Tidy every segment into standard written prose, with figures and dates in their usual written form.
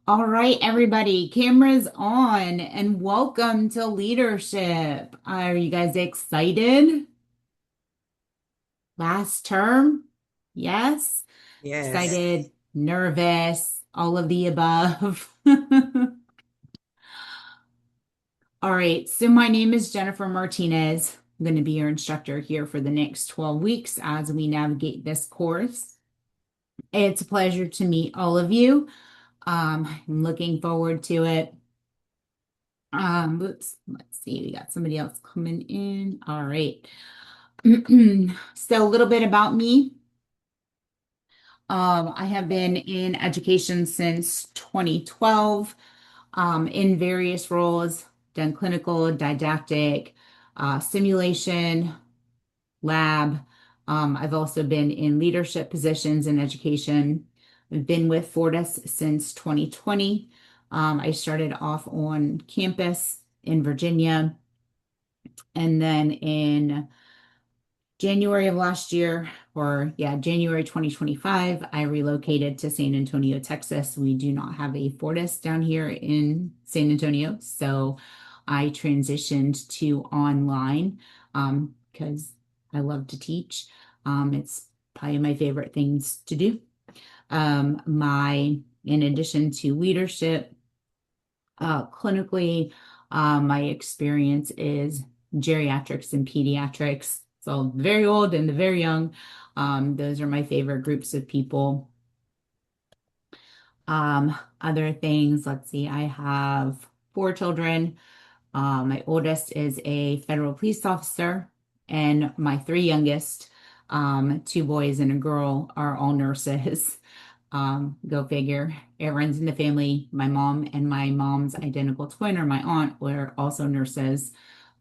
All right, everybody, cameras on and welcome to leadership. Are you guys excited? Last term? Yes. Yes. Excited, nervous, all of the above. All right, so my name is Jennifer Martinez. I'm going to be your instructor here for the next 12 weeks as we navigate this course. It's a pleasure to meet all of you. I'm looking forward to it. Oops, let's see, we got somebody else coming in. All right. So a little bit about me. I have been in education since 2012, in various roles, done clinical, didactic, simulation, lab. I've also been in leadership positions in education. I've been with Fortis since 2020. I started off on campus in Virginia. And then in January of last year, or yeah, January 2025, I relocated to San Antonio, Texas. We do not have a Fortis down here in San Antonio. So I transitioned to online because I love to teach. It's probably my favorite things to do. In addition to leadership, clinically, my experience is geriatrics and pediatrics. So the very old and the very young. Those are my favorite groups of people. Other things, let's see, I have four children. My oldest is a federal police officer, and my three youngest, two boys and a girl, are all nurses. Go figure. It runs in the family. My mom and my mom's identical twin, or my aunt, were also nurses.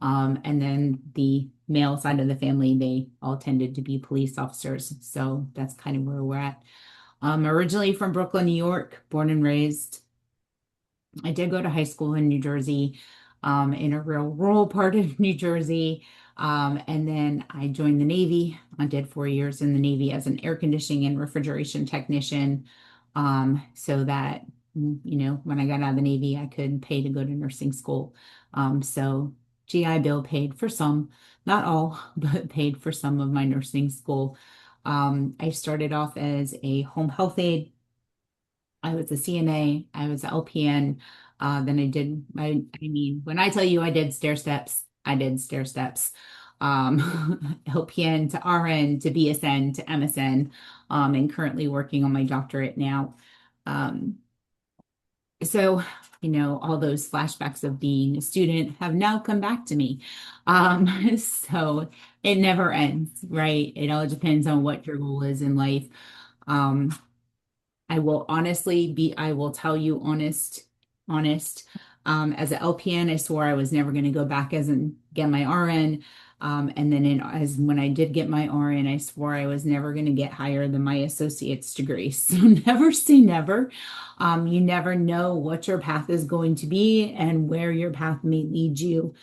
And then the male side of the family, they all tended to be police officers. So that's kind of where we're at. Originally from Brooklyn, New York, born and raised. I did go to high school in New Jersey, in a real rural part of New Jersey. And then I joined the Navy. I did 4 years in the Navy as an air conditioning and refrigeration technician, so that, when I got out of the Navy, I could pay to go to nursing school. So GI Bill paid for some, not all, but paid for some of my nursing school. I started off as a home health aide. I was a CNA, I was a LPN. Then I mean, when I tell you I did stair steps, I did stair steps. LPN to RN to BSN to MSN, and currently working on my doctorate now. Um, all those flashbacks of being a student have now come back to me. So it never ends, right? It all depends on what your goal is in life. Um, I will tell you honest. As an LPN, I swore I was never going to go back as and get my RN. And then as when I did get my RN, I swore I was never going to get higher than my associate's degree. So never say never. You never know what your path is going to be and where your path may lead you.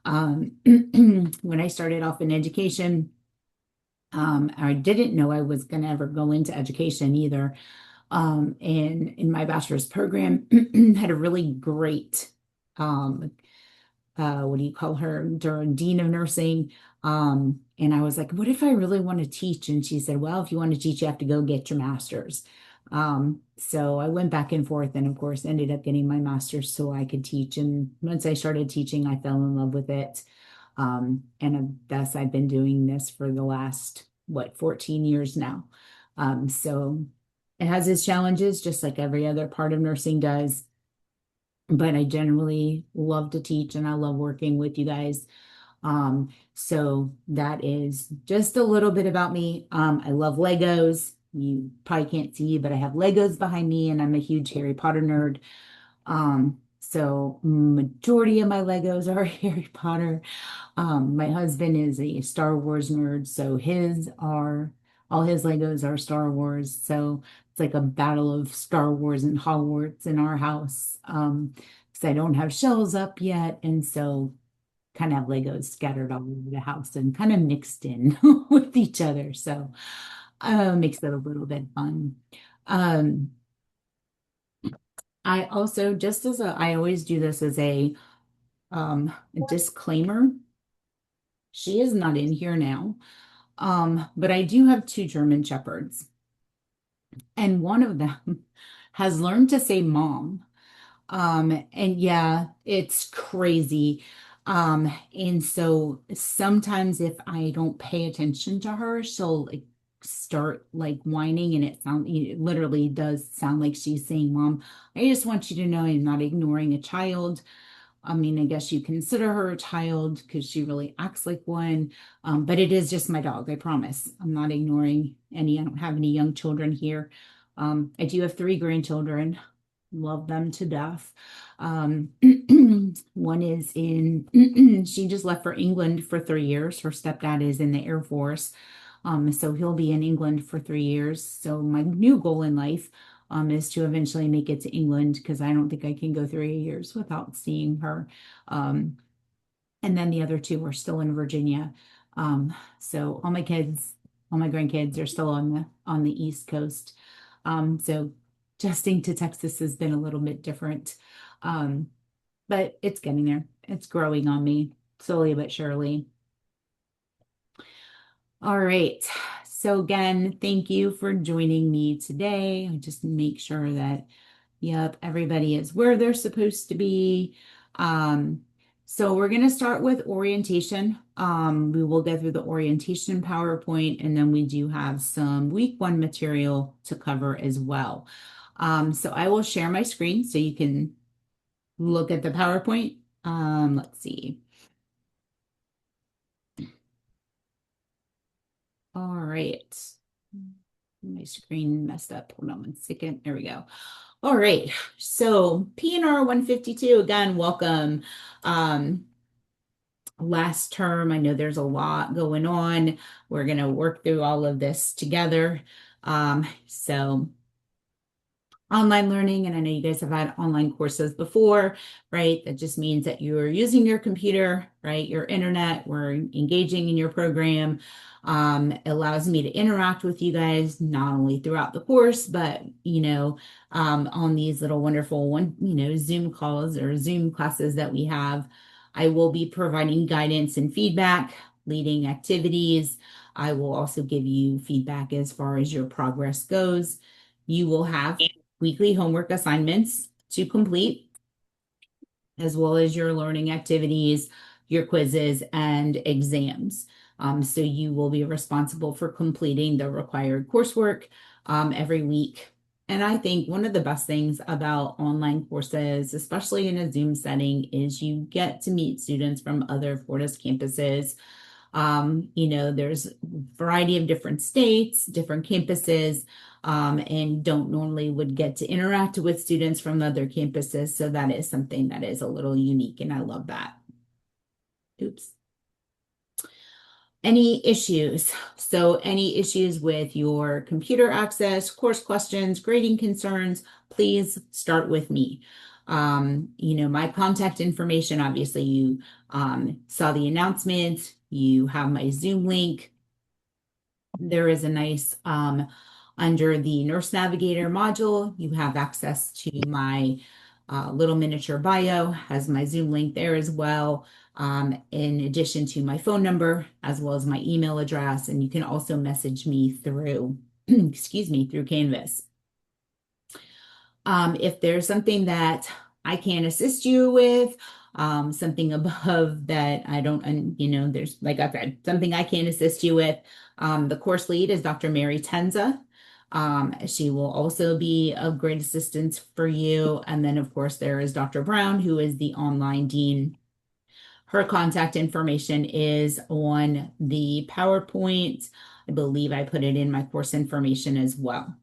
When I started off in education, I didn't know I was going to ever go into education either. And in my bachelor's program, had a really great, um, what do you call her, dean of nursing. And I was like, what if I really want to teach? And she said, well, if you want to teach, you have to go get your master's. So I went back and forth and of course ended up getting my master's so I could teach. And once I started teaching, I fell in love with it. And thus I've been doing this for the last, 14 years now. So it has its challenges, just like every other part of nursing does. But I generally love to teach and I love working with you guys. So that is just a little bit about me. I love Legos. You probably can't see, but I have Legos behind me, and I'm a huge Harry Potter nerd. So majority of my Legos are Harry Potter. My husband is a Star Wars nerd, so his are all his Legos are Star Wars. So it's like a battle of Star Wars and Hogwarts in our house. Because I don't have shelves up yet, and so kind of have Legos scattered all over the house and kind of mixed in with each other. So makes it a little bit fun. Um, I also, just as I always do this as a disclaimer, she is not in here now. But I do have two German Shepherds, and one of them has learned to say mom. And yeah, it's crazy. And so sometimes if I don't pay attention to her, she'll like start like whining and it literally does sound like she's saying, Mom, I just want you to know I'm not ignoring a child. I mean, I guess you consider her a child because she really acts like one. But it is just my dog, I promise. I'm not ignoring any, I don't have any young children here. I do have three grandchildren, love them to death. Um, one is in, she just left for England for 3 years. Her stepdad is in the Air Force. So he'll be in England for 3 years. So my new goal in life is to eventually make it to England because I don't think I can go 3 years without seeing her. Um, and then the other two are still in Virginia. So all my kids, all my grandkids are still on the East Coast. So adjusting to Texas has been a little bit different. Um, but it's getting there. It's growing on me slowly but surely. All right. So again, thank you for joining me today. I just make sure that, yep, everybody is where they're supposed to be. Um, so we're going to start with orientation. We will go through the orientation PowerPoint, and then we do have some week one material to cover as well. So I will share my screen so you can look at the PowerPoint. Let's see. All right. My screen messed up. Hold on 1 second. There we go. All right. So PNR 152, again, welcome. Um, Last term, I know there's a lot going on. We're going to work through all of this together. So online learning, and I know you guys have had online courses before, right? That just means that you're using your computer, right? Your internet, we're engaging in your program. Allows me to interact with you guys not only throughout the course, but on these little wonderful Zoom calls or Zoom classes that we have. I will be providing guidance and feedback, leading activities. I will also give you feedback as far as your progress goes. You will have weekly homework assignments to complete, as well as your learning activities, your quizzes, and exams. So you will be responsible for completing the required coursework every week. And I think one of the best things about online courses, especially in a Zoom setting, is you get to meet students from other Fortis campuses. There's a variety of different states, different campuses, and don't normally would get to interact with students from other campuses. So that is something that is a little unique, and I love that. Oops. Any issues? So any issues with your computer access, course questions, grading concerns, please start with me. My contact information, obviously you saw the announcement, you have my Zoom link. There is a nice, under the Nurse Navigator module, you have access to my little miniature bio, has my Zoom link there as well, in addition to my phone number, as well as my email address. And you can also message me through, excuse me, through Canvas. If there's something that I can assist you with, something above that I don't, and there's, like I said, something I can assist you with. The course lead is Dr. Mary Tenza. She will also be of great assistance for you. And then, of course, there is Dr. Brown, who is the online dean. Her contact information is on the PowerPoint. I believe I put it in my course information as well.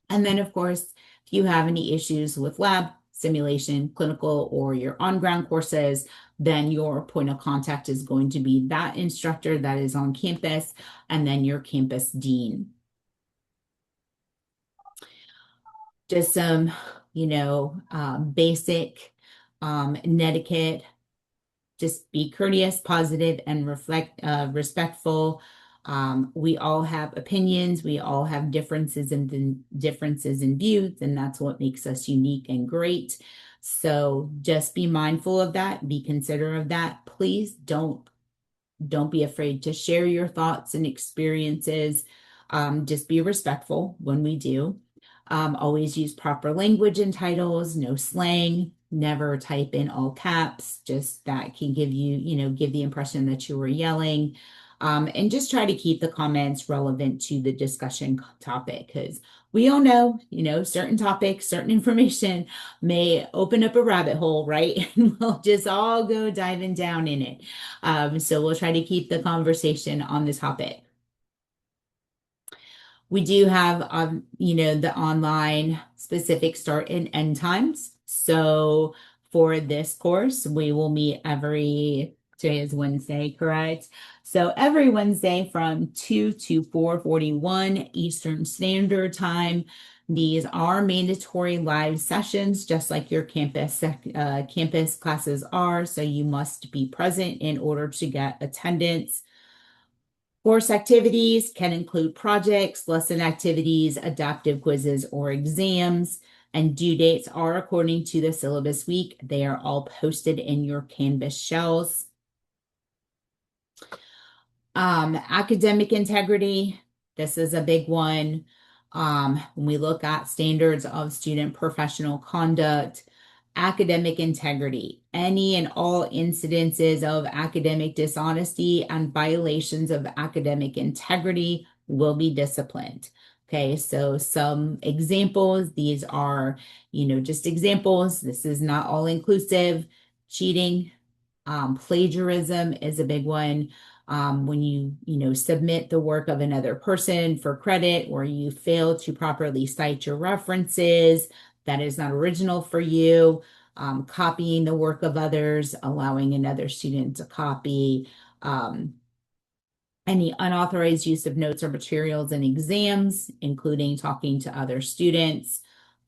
And then, of course, if you have any issues with lab, simulation, clinical, or your on-ground courses, then your point of contact is going to be that instructor that is on campus, and then your campus dean. Just some, basic etiquette. Just be courteous, positive, and respectful. We all have opinions, we all have differences in views, and that's what makes us unique and great. So just be mindful of that, be considerate of that. Please don't be afraid to share your thoughts and experiences. Just be respectful when we do. Always use proper language and titles, no slang, never type in all caps. Just that can give give the impression that you were yelling. And just try to keep the comments relevant to the discussion topic because we all know, certain topics, certain information may open up a rabbit hole, right? And we'll just all go diving down in it. So we'll try to keep the conversation on the topic. We do have, the online specific start and end times. So for this course, we will meet today is Wednesday, correct? So every Wednesday from 2 to 4:41 Eastern Standard Time. These are mandatory live sessions, just like your campus classes are. So you must be present in order to get attendance. Course activities can include projects, lesson activities, adaptive quizzes, or exams, and due dates are according to the syllabus week. They are all posted in your Canvas shells. Academic integrity, this is a big one. When we look at standards of student professional conduct, academic integrity, any and all incidences of academic dishonesty and violations of academic integrity will be disciplined. Okay, so some examples, these are, just examples. This is not all inclusive. Cheating, plagiarism is a big one. When you submit the work of another person for credit or you fail to properly cite your references, that is not original for you. Copying the work of others, allowing another student to copy, any unauthorized use of notes or materials in exams, including talking to other students,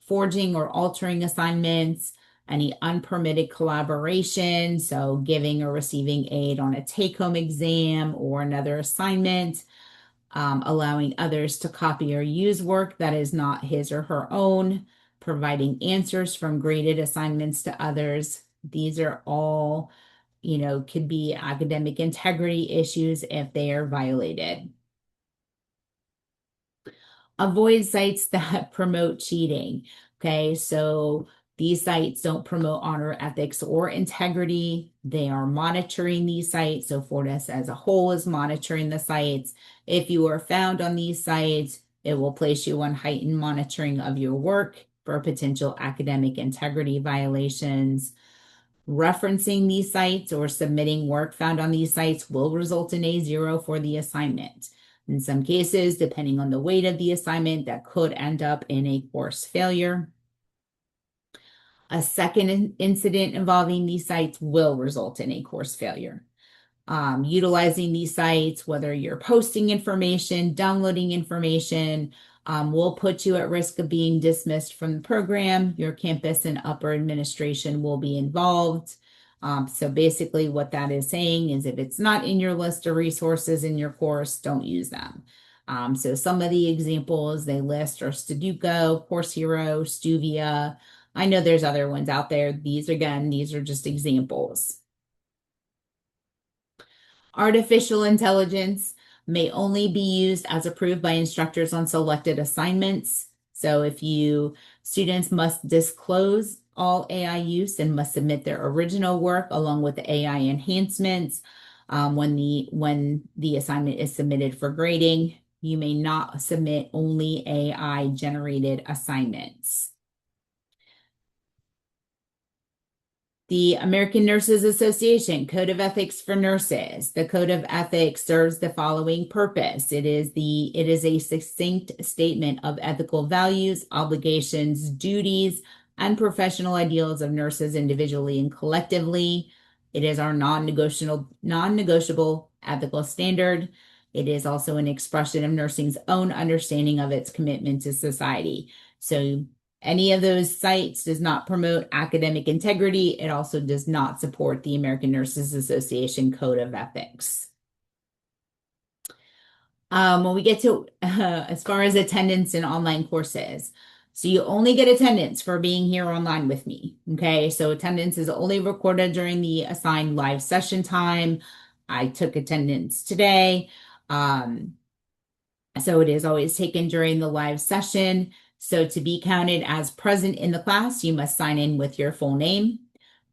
forging or altering assignments, any unpermitted collaboration, so giving or receiving aid on a take-home exam or another assignment, allowing others to copy or use work that is not his or her own, providing answers from graded assignments to others. These are all, could be academic integrity issues if they are violated. Avoid sites that promote cheating. Okay, so these sites don't promote honor, ethics, or integrity. They are monitoring these sites. So Fortis as a whole is monitoring the sites. If you are found on these sites, it will place you on heightened monitoring of your work for potential academic integrity violations. Referencing these sites or submitting work found on these sites will result in a 0 for the assignment. In some cases, depending on the weight of the assignment, that could end up in a course failure. A second incident involving these sites will result in a course failure. Utilizing these sites, whether you're posting information, downloading information, will put you at risk of being dismissed from the program. Your campus and upper administration will be involved. So basically what that is saying is if it's not in your list of resources in your course, don't use them. So some of the examples they list are Studico, Course Hero, Stuvia. I know there's other ones out there. These are just examples. Artificial intelligence may only be used as approved by instructors on selected assignments. So students must disclose all AI use and must submit their original work along with the AI enhancements when the assignment is submitted for grading. You may not submit only AI generated assignments. The American Nurses Association Code of Ethics for Nurses. The Code of Ethics serves the following purpose. It is a succinct statement of ethical values, obligations, duties, and professional ideals of nurses individually and collectively. It is our non-negotiable ethical standard. It is also an expression of nursing's own understanding of its commitment to society. So any of those sites does not promote academic integrity. It also does not support the American Nurses Association Code of Ethics. When we get to as far as attendance in online courses, so you only get attendance for being here online with me. Okay, so attendance is only recorded during the assigned live session time. I took attendance today. Um, so it is always taken during the live session. So to be counted as present in the class, you must sign in with your full name.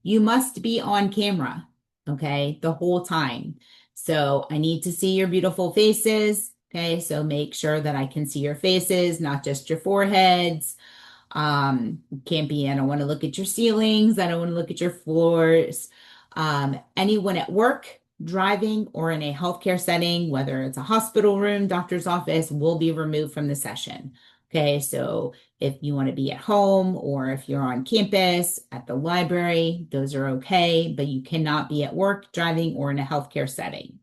You must be on camera, okay, the whole time. So I need to see your beautiful faces. Okay, so make sure that I can see your faces, not just your foreheads. Can't be, I don't want to look at your ceilings. I don't want to look at your floors. Anyone at work, driving, or in a healthcare setting, whether it's a hospital room, doctor's office, will be removed from the session. Okay, so if you want to be at home or if you're on campus, at the library, those are okay, but you cannot be at work, driving, or in a healthcare setting.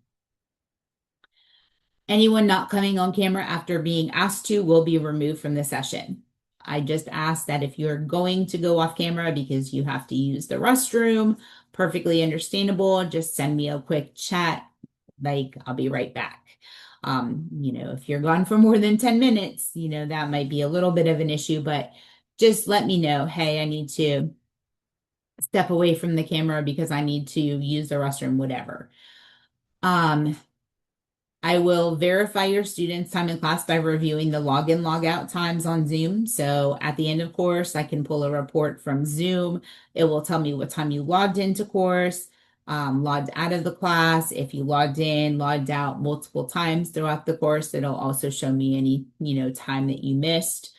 Anyone not coming on camera after being asked to will be removed from the session. I just ask that if you're going to go off camera because you have to use the restroom, perfectly understandable. Just send me a quick chat, like I'll be right back. If you're gone for more than 10 minutes, that might be a little bit of an issue, but just let me know, hey, I need to step away from the camera because I need to use the restroom, whatever. Um, I will verify your students' time in class by reviewing the login, logout times on Zoom. So at the end of course, I can pull a report from Zoom. It will tell me what time you logged into course, logged out of the class. If you logged in, logged out multiple times throughout the course, it'll also show me any, time that you missed.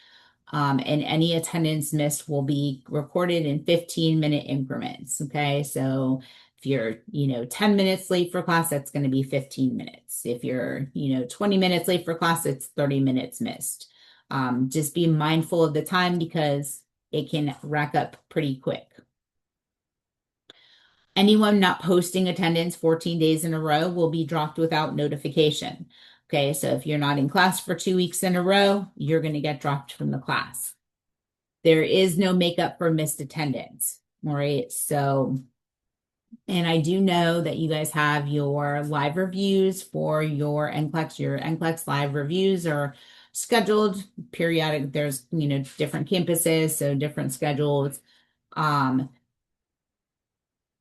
And any attendance missed will be recorded in 15-minute increments. Okay, so if you're, 10 minutes late for class, that's going to be 15 minutes. If you're, 20 minutes late for class, it's 30 minutes missed. Just be mindful of the time because it can rack up pretty quick. Anyone not posting attendance 14 days in a row will be dropped without notification. Okay, so if you're not in class for 2 weeks in a row, you're going to get dropped from the class. There is no makeup for missed attendance. All right. So, and I do know that you guys have your live reviews for your NCLEX. Your NCLEX live reviews are scheduled periodic. There's, different campuses, so different schedules. Um,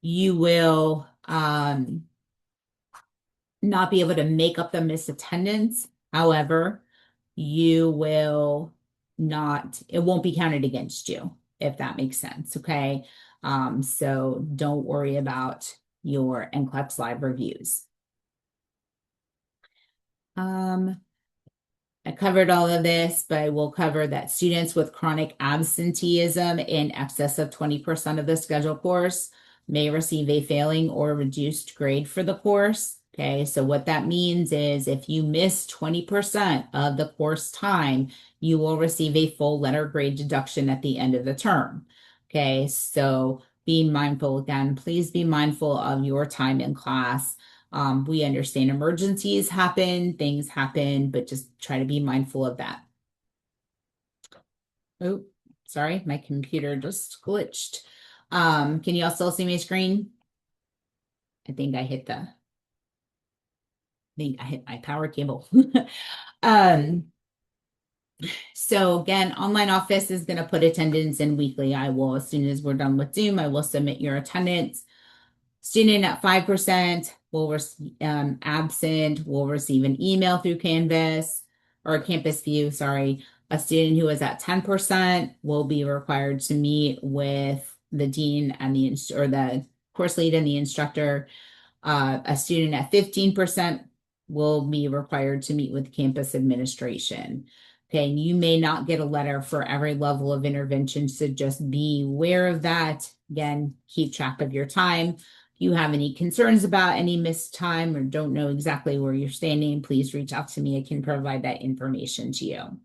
you will not be able to make up the missed attendance. However, you will not, it won't be counted against you, if that makes sense. Okay. So don't worry about your NCLEX live reviews. I covered all of this, but I will cover that students with chronic absenteeism in excess of 20% of the scheduled course may receive a failing or reduced grade for the course. Okay, so what that means is if you miss 20% of the course time, you will receive a full letter grade deduction at the end of the term. Okay, so be mindful again, please be mindful of your time in class. We understand emergencies happen, things happen, but just try to be mindful of that. Oh, sorry, my computer just glitched. Can you all still see my screen? I think I hit my power cable. Um, so again, online office is going to put attendance in weekly. I will, as soon as we're done with Zoom, I will submit your attendance. Student at 5% will absent will receive an email through Canvas or Campus View, sorry. A student who is at 10% will be required to meet with the dean and the course lead and the instructor. A student at 15% will be required to meet with campus administration. Okay, and you may not get a letter for every level of intervention, so just be aware of that. Again, keep track of your time. If you have any concerns about any missed time or don't know exactly where you're standing, please reach out to me. I can provide that information to you.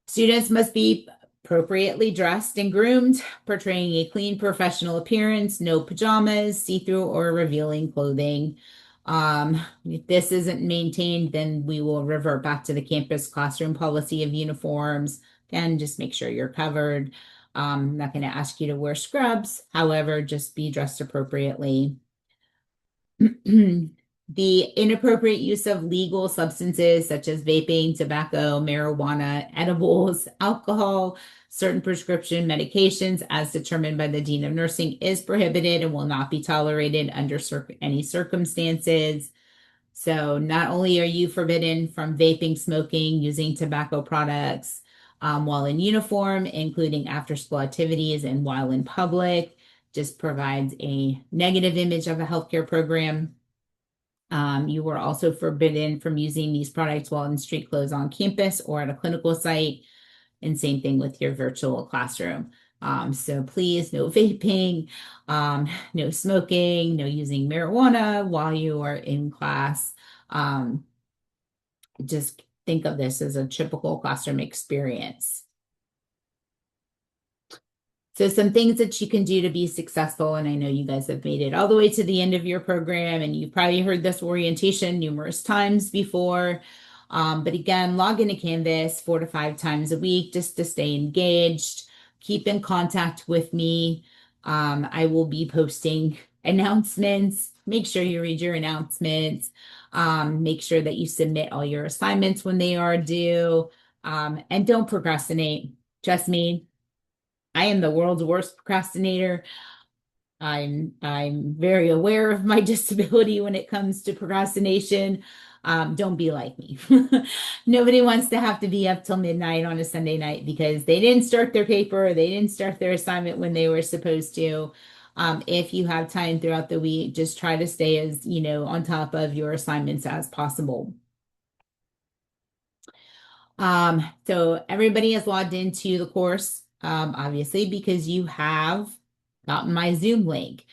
Students must be appropriately dressed and groomed, portraying a clean professional appearance, no pajamas, see-through or revealing clothing. If this isn't maintained, then we will revert back to the campus classroom policy of uniforms. Again, just make sure you're covered. I'm not going to ask you to wear scrubs. However, just be dressed appropriately. The inappropriate use of legal substances such as vaping, tobacco, marijuana, edibles, alcohol, certain prescription medications, as determined by the Dean of Nursing, is prohibited and will not be tolerated under any circumstances. So not only are you forbidden from vaping, smoking, using tobacco products while in uniform, including after school activities and while in public, just provides a negative image of a healthcare program. You were also forbidden from using these products while in street clothes on campus or at a clinical site, and same thing with your virtual classroom. So please, no vaping, no smoking, no using marijuana while you are in class. Um, just think of this as a typical classroom experience. So some things that you can do to be successful, and I know you guys have made it all the way to the end of your program, and you've probably heard this orientation numerous times before. But again, log into Canvas 4 to 5 times a week just to stay engaged. Keep in contact with me. I will be posting announcements. Make sure you read your announcements. Make sure that you submit all your assignments when they are due. And don't procrastinate. Trust me, I am the world's worst procrastinator. I'm very aware of my disability when it comes to procrastination. Don't be like me. Nobody wants to have to be up till midnight on a Sunday night because they didn't start their paper, they didn't start their assignment when they were supposed to. If you have time throughout the week, just try to stay as, on top of your assignments as possible. So everybody has logged into the course, obviously, because you have gotten my Zoom link.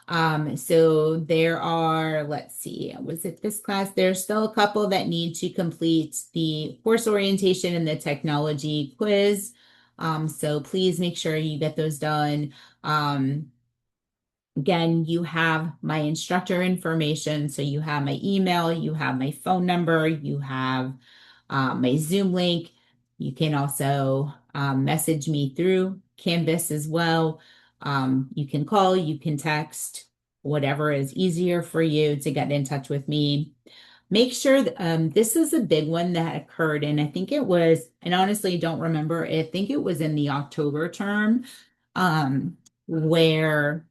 So there are, let's see, was it this class? There's still a couple that need to complete the course orientation and the technology quiz. So please make sure you get those done. Again, you have my instructor information. So you have my email, you have my phone number, you have my Zoom link. You can also message me through Canvas as well. You can call, you can text, whatever is easier for you to get in touch with me. Make sure that, this is a big one that occurred, and I think it was, and honestly don't remember, I think it was in the October term, where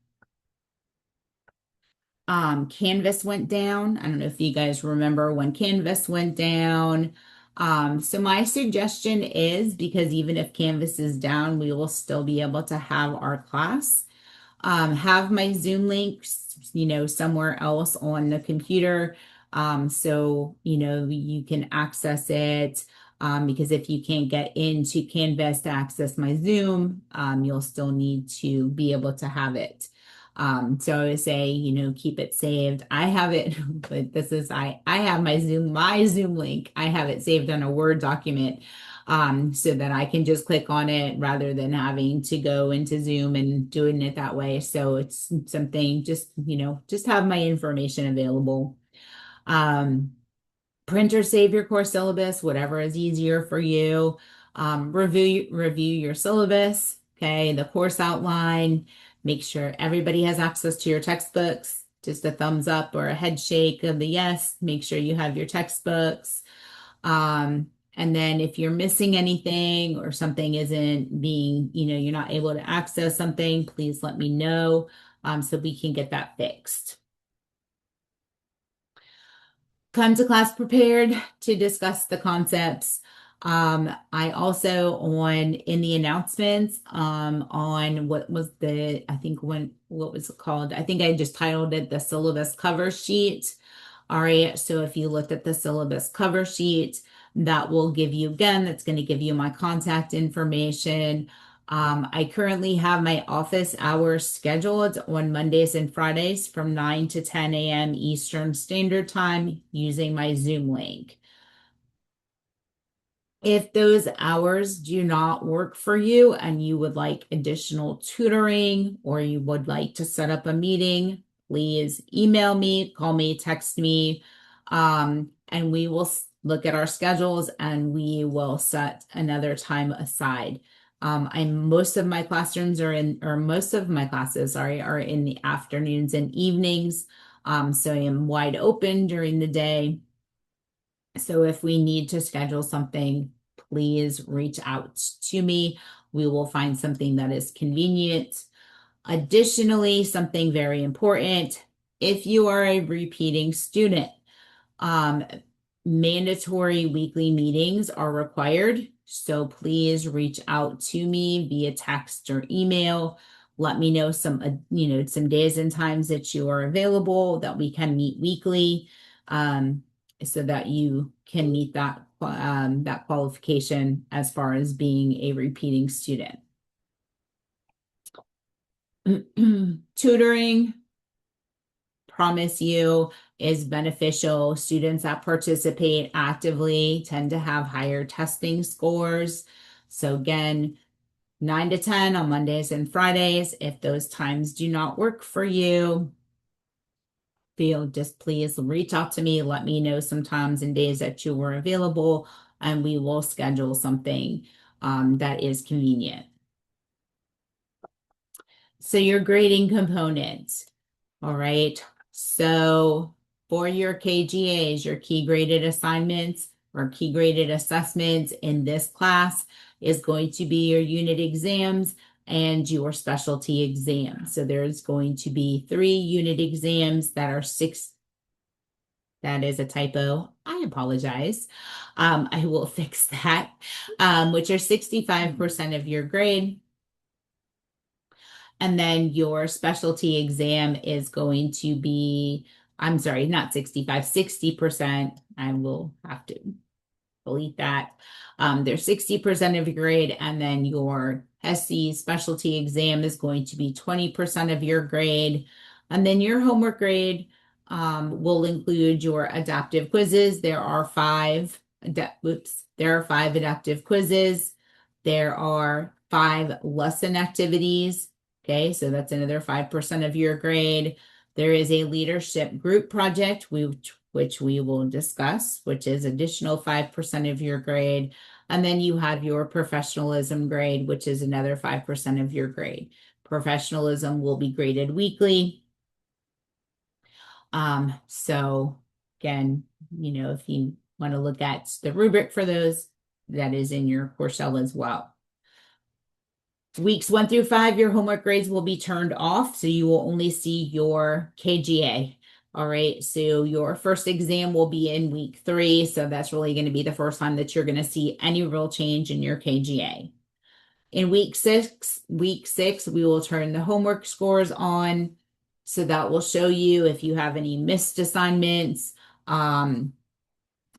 Canvas went down. I don't know if you guys remember when Canvas went down. So my suggestion is, because even if Canvas is down, we will still be able to have our class. Have my Zoom links, somewhere else on the computer. So, you can access it. Because if you can't get into Canvas to access my Zoom, you'll still need to be able to have it. So I would say, keep it saved. I have it, but I have my Zoom link. I have it saved on a Word document, so that I can just click on it rather than having to go into Zoom and doing it that way. So it's something, just have my information available. Print or save your course syllabus, whatever is easier for you. Review your syllabus, okay, the course outline. Make sure everybody has access to your textbooks. Just a thumbs up or a head shake of the yes. Make sure you have your textbooks. And then if you're missing anything or something isn't being, you're not able to access something, please let me know, so we can get that fixed. Come to class prepared to discuss the concepts. I also in the announcements, on what was what was it called? I think I just titled it the syllabus cover sheet. All right, so if you looked at the syllabus cover sheet, that will give you, again, that's going to give you my contact information. I currently have my office hours scheduled on Mondays and Fridays from 9 to 10 a.m. Eastern Standard Time using my Zoom link. If those hours do not work for you and you would like additional tutoring or you would like to set up a meeting, please email me, call me, text me, and we will look at our schedules and we will set another time aside. Most of my classrooms are in, or most of my classes, sorry, are in the afternoons and evenings. So I am wide open during the day. So if we need to schedule something, please reach out to me. We will find something that is convenient. Additionally, something very important, if you are a repeating student, um, mandatory weekly meetings are required. So please reach out to me via text or email. Let me know some days and times that you are available that we can meet weekly, so that you can meet that qualification as far as being a repeating student. Tutoring, promise you, is beneficial. Students that participate actively tend to have higher testing scores. So again, 9 to 10 on Mondays and Fridays. If those times do not work for you, just please reach out to me. Let me know some times and days that you were available, and we will schedule something that is convenient. So your grading components. All right. So for your KGAs, your key graded assignments or key graded assessments in this class is going to be your unit exams and your specialty exams. So there's going to be 3 unit exams that are 6. That is a typo. I apologize. I will fix that, which are 65% of your grade. And then your specialty exam is going to be, I'm sorry, not 65, 60%. I will have to delete that. There's 60% of your grade, and then your SC specialty exam is going to be 20% of your grade. And then your homework grade will include your adaptive quizzes. There are 5 adaptive quizzes. There are 5 lesson activities. Okay, so that's another 5% of your grade. There is a leadership group project, which we will discuss, which is additional 5% of your grade. And then you have your professionalism grade, which is another 5% of your grade. Professionalism will be graded weekly. So again, if you want to look at the rubric for those, that is in your course shell as well. Weeks 1 through 5, your homework grades will be turned off, so you will only see your KGA. All right, so your first exam will be in week 3, so that's really going to be the first time that you're going to see any real change in your KGA. In week 6, we will turn the homework scores on, so that will show you if you have any missed assignments,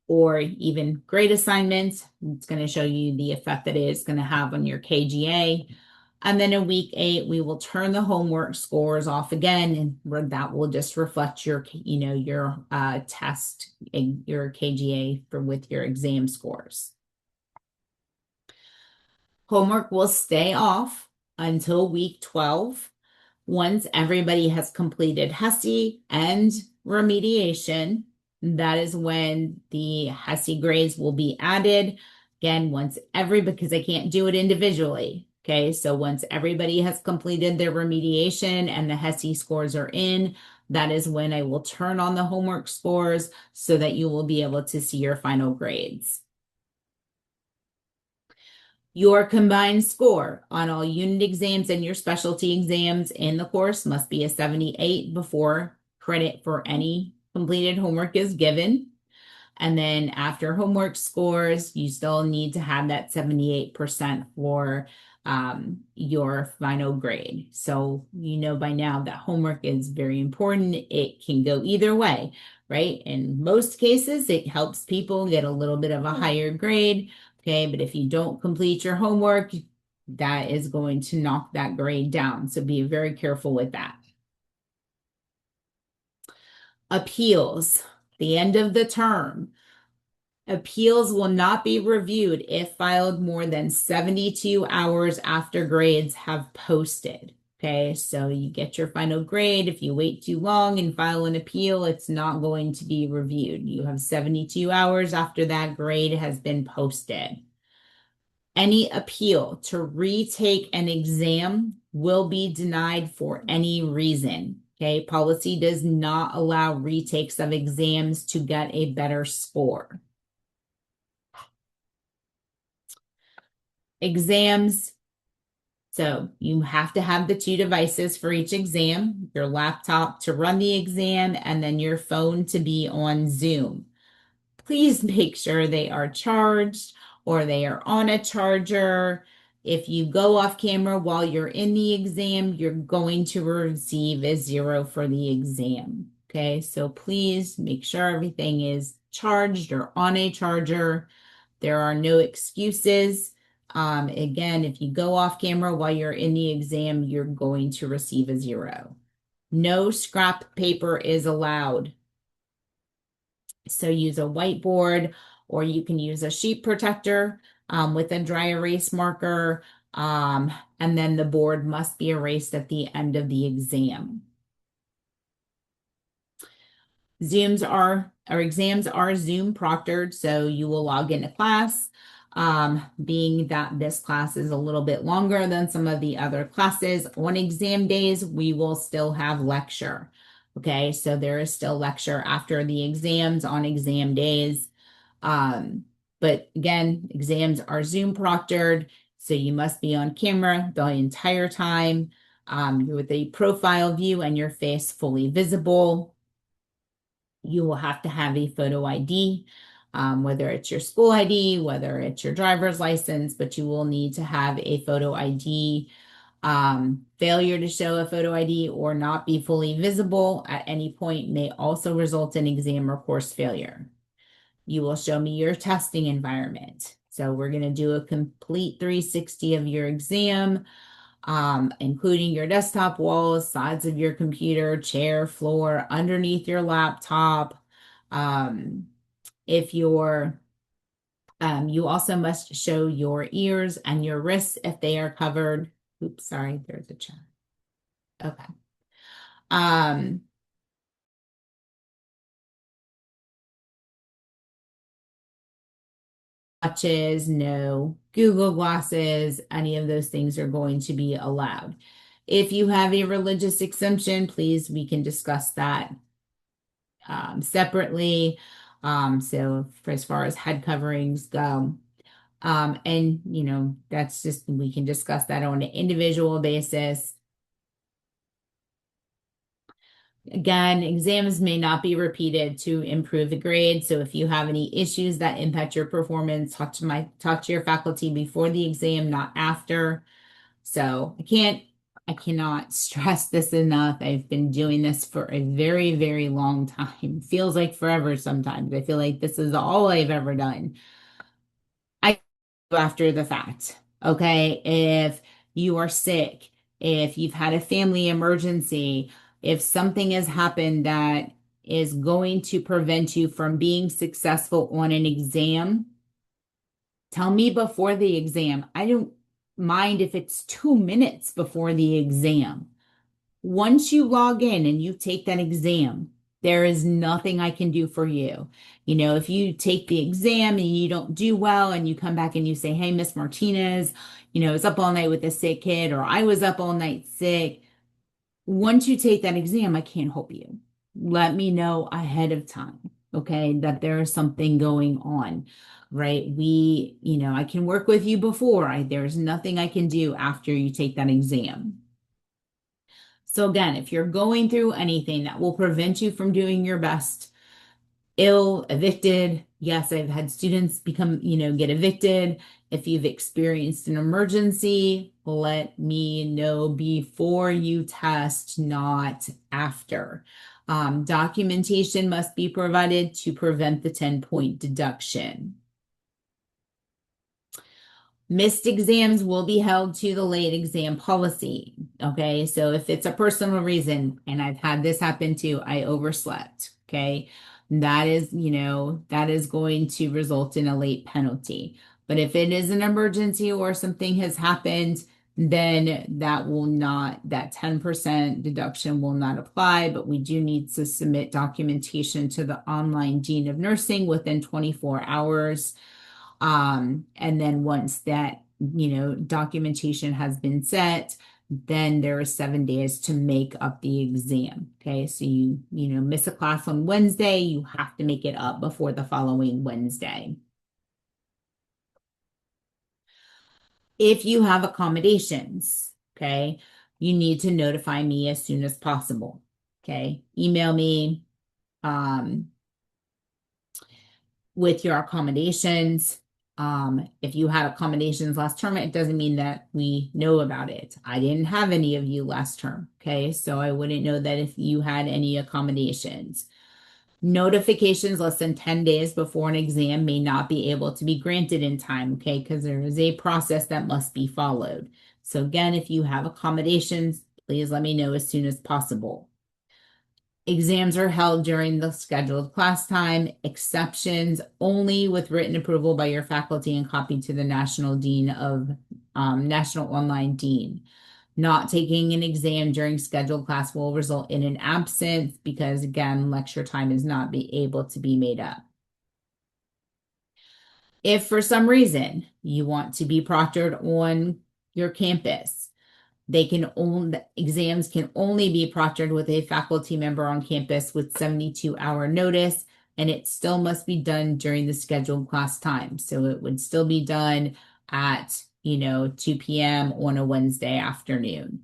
or even grade assignments. It's going to show you the effect that it is going to have on your KGA. And then in week 8, we will turn the homework scores off again, and that will just reflect your test and your KGA with your exam scores. Homework will stay off until week 12. Once everybody has completed HESI and remediation, that is when the HESI grades will be added. Again, because I can't do it individually. Okay, so once everybody has completed their remediation and the HESI scores are in, that is when I will turn on the homework scores so that you will be able to see your final grades. Your combined score on all unit exams and your specialty exams in the course must be a 78 before credit for any completed homework is given. And then after homework scores, you still need to have that 78% for your final grade. So you know by now that homework is very important. It can go either way, right? In most cases, it helps people get a little bit of a higher grade. Okay, but if you don't complete your homework, that is going to knock that grade down. So be very careful with that. Appeals, the end of the term. Appeals will not be reviewed if filed more than 72 hours after grades have posted. Okay, so you get your final grade. If you wait too long and file an appeal, it's not going to be reviewed. You have 72 hours after that grade has been posted. Any appeal to retake an exam will be denied for any reason. Okay, policy does not allow retakes of exams to get a better score. Exams. So you have to have the two devices for each exam, your laptop to run the exam, and then your phone to be on Zoom. Please make sure they are charged or they are on a charger. If you go off camera while you're in the exam, you're going to receive a 0 for the exam. Okay, so please make sure everything is charged or on a charger. There are no excuses. Again, if you go off camera while you're in the exam, you're going to receive a 0. No scrap paper is allowed. So use a whiteboard, or you can use a sheet protector with a dry erase marker. And then the board must be erased at the end of the exam. Our exams are Zoom proctored, so you will log into class. Being that this class is a little bit longer than some of the other classes, on exam days, we will still have lecture. Okay, so there is still lecture after the exams on exam days. But again, exams are Zoom proctored, so you must be on camera the entire time with a profile view and your face fully visible. You will have to have a photo ID, whether it's your school ID, whether it's your driver's license, but you will need to have a photo ID. Failure to show a photo ID or not be fully visible at any point may also result in exam or course failure. You will show me your testing environment. So we're going to do a complete 360 of your exam, including your desktop walls, sides of your computer, chair, floor, underneath your laptop. If you're You also must show your ears and your wrists if they are covered. Oops, sorry, there's a chat. Okay. Um, Watches, no Google glasses, any of those things are going to be allowed. If you have a religious exemption, please, we can discuss that separately. So for as far as head coverings go, and that's just, we can discuss that on an individual basis. Again, exams may not be repeated to improve the grade. So if you have any issues that impact your performance, talk to your faculty before the exam, not after. So I cannot stress this enough. I've been doing this for a very, very long time. Feels like forever sometimes. I feel like this is all I've ever done. I after the fact. Okay. If you are sick, if you've had a family emergency, if something has happened that is going to prevent you from being successful on an exam, tell me before the exam. I don't mind if it's 2 minutes before the exam. Once you log in and you take that exam, there is nothing I can do for you. If you take the exam and you don't do well and you come back and you say, hey, Miss Martinez, I was up all night with a sick kid, or I was up all night sick. Once you take that exam, I can't help you. Let me know ahead of time, okay, that there is something going on, right? I can work with you before. There's nothing I can do after you take that exam. So again, if you're going through anything that will prevent you from doing your best, ill, evicted, yes, I've had students get evicted. If you've experienced an emergency, let me know before you test, not after. Documentation must be provided to prevent the 10-point deduction. Missed exams will be held to the late exam policy. Okay, so if it's a personal reason, and I've had this happen too, I overslept. Okay, that is going to result in a late penalty. But if it is an emergency or something has happened, then that 10% deduction will not apply. But we do need to submit documentation to the online Dean of Nursing within 24 hours. And then once that, documentation has been set, then there is 7 days to make up the exam. Okay, so you miss a class on Wednesday, you have to make it up before the following Wednesday. If you have accommodations, okay, you need to notify me as soon as possible. Okay, email me um, with your accommodations. If you had accommodations last term, it doesn't mean that we know about it. I didn't have any of you last term, okay? So I wouldn't know that if you had any accommodations. Notifications less than 10 days before an exam may not be able to be granted in time, okay? Because there is a process that must be followed. So again, if you have accommodations, please let me know as soon as possible. Exams are held during the scheduled class time, exceptions only with written approval by your faculty and copied to the National Online Dean. Not taking an exam during scheduled class will result in an absence because, again, lecture time is not be able to be made up. If for some reason you want to be proctored on your campus, exams can only be proctored with a faculty member on campus with 72-hour notice, and it still must be done during the scheduled class time. So it would still be done at 2 p.m. on a Wednesday afternoon.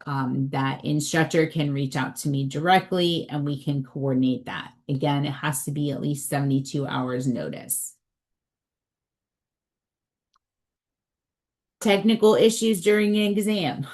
That instructor can reach out to me directly and we can coordinate that. Again, it has to be at least 72 hours notice. Technical issues during an exam.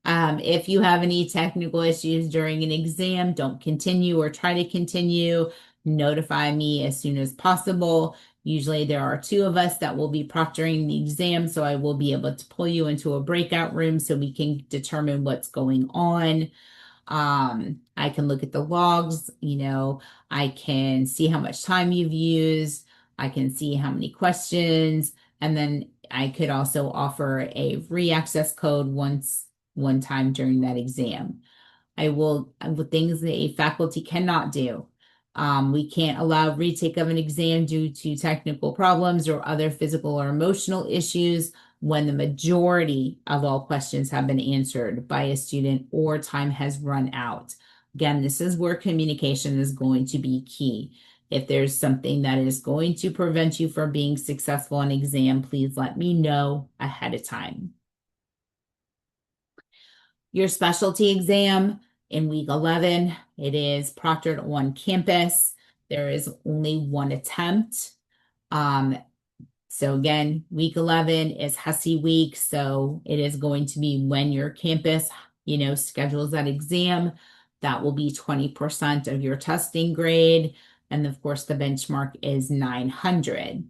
If you have any technical issues during an exam, don't continue or try to continue. Notify me as soon as possible. Usually there are two of us that will be proctoring the exam, so I will be able to pull you into a breakout room so we can determine what's going on. I can look at the logs, I can see how much time you've used, I can see how many questions, and then I could also offer a re-access code one time during that exam. With things that a faculty cannot do. We can't allow retake of an exam due to technical problems or other physical or emotional issues when the majority of all questions have been answered by a student or time has run out. Again, this is where communication is going to be key. If there's something that is going to prevent you from being successful in exam, please let me know ahead of time. Your specialty exam in week 11, it is proctored on campus. There is only one attempt. So again, week 11 is HESI week. So it is going to be when your campus, schedules that exam. That will be 20% of your testing grade. And of course, the benchmark is 900.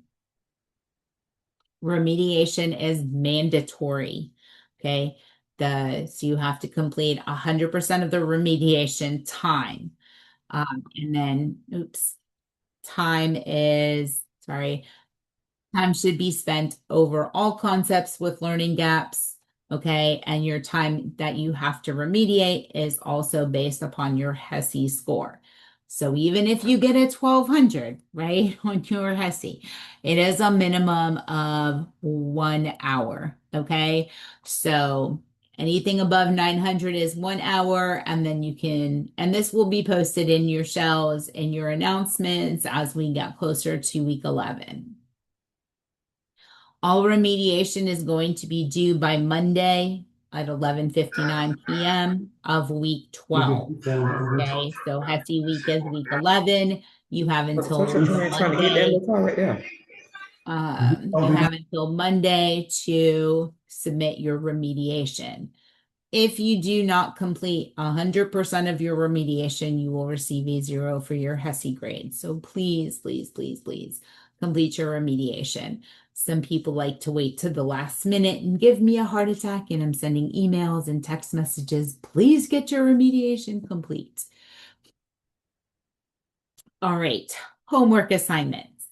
Remediation is mandatory. Okay. So you have to complete 100% of the remediation time. And then, time should be spent over all concepts with learning gaps. Okay. And your time that you have to remediate is also based upon your HESI score. So even if you get a 1200, right, on your HESI, it is a minimum of 1 hour. Okay. So anything above 900 is 1 hour, and then and this will be posted in your shells and your announcements as we get closer to week 11. All remediation is going to be due by Monday at 11:59 p.m. of week 12. Okay, so HESI week is week 11. You have until Monday. You have until Monday to submit your remediation. If you do not complete 100% of your remediation, you will receive a 0 for your HESI grade. So please, please, please, please complete your remediation. Some people like to wait to the last minute and give me a heart attack, and I'm sending emails and text messages. Please get your remediation complete. All right, homework assignments.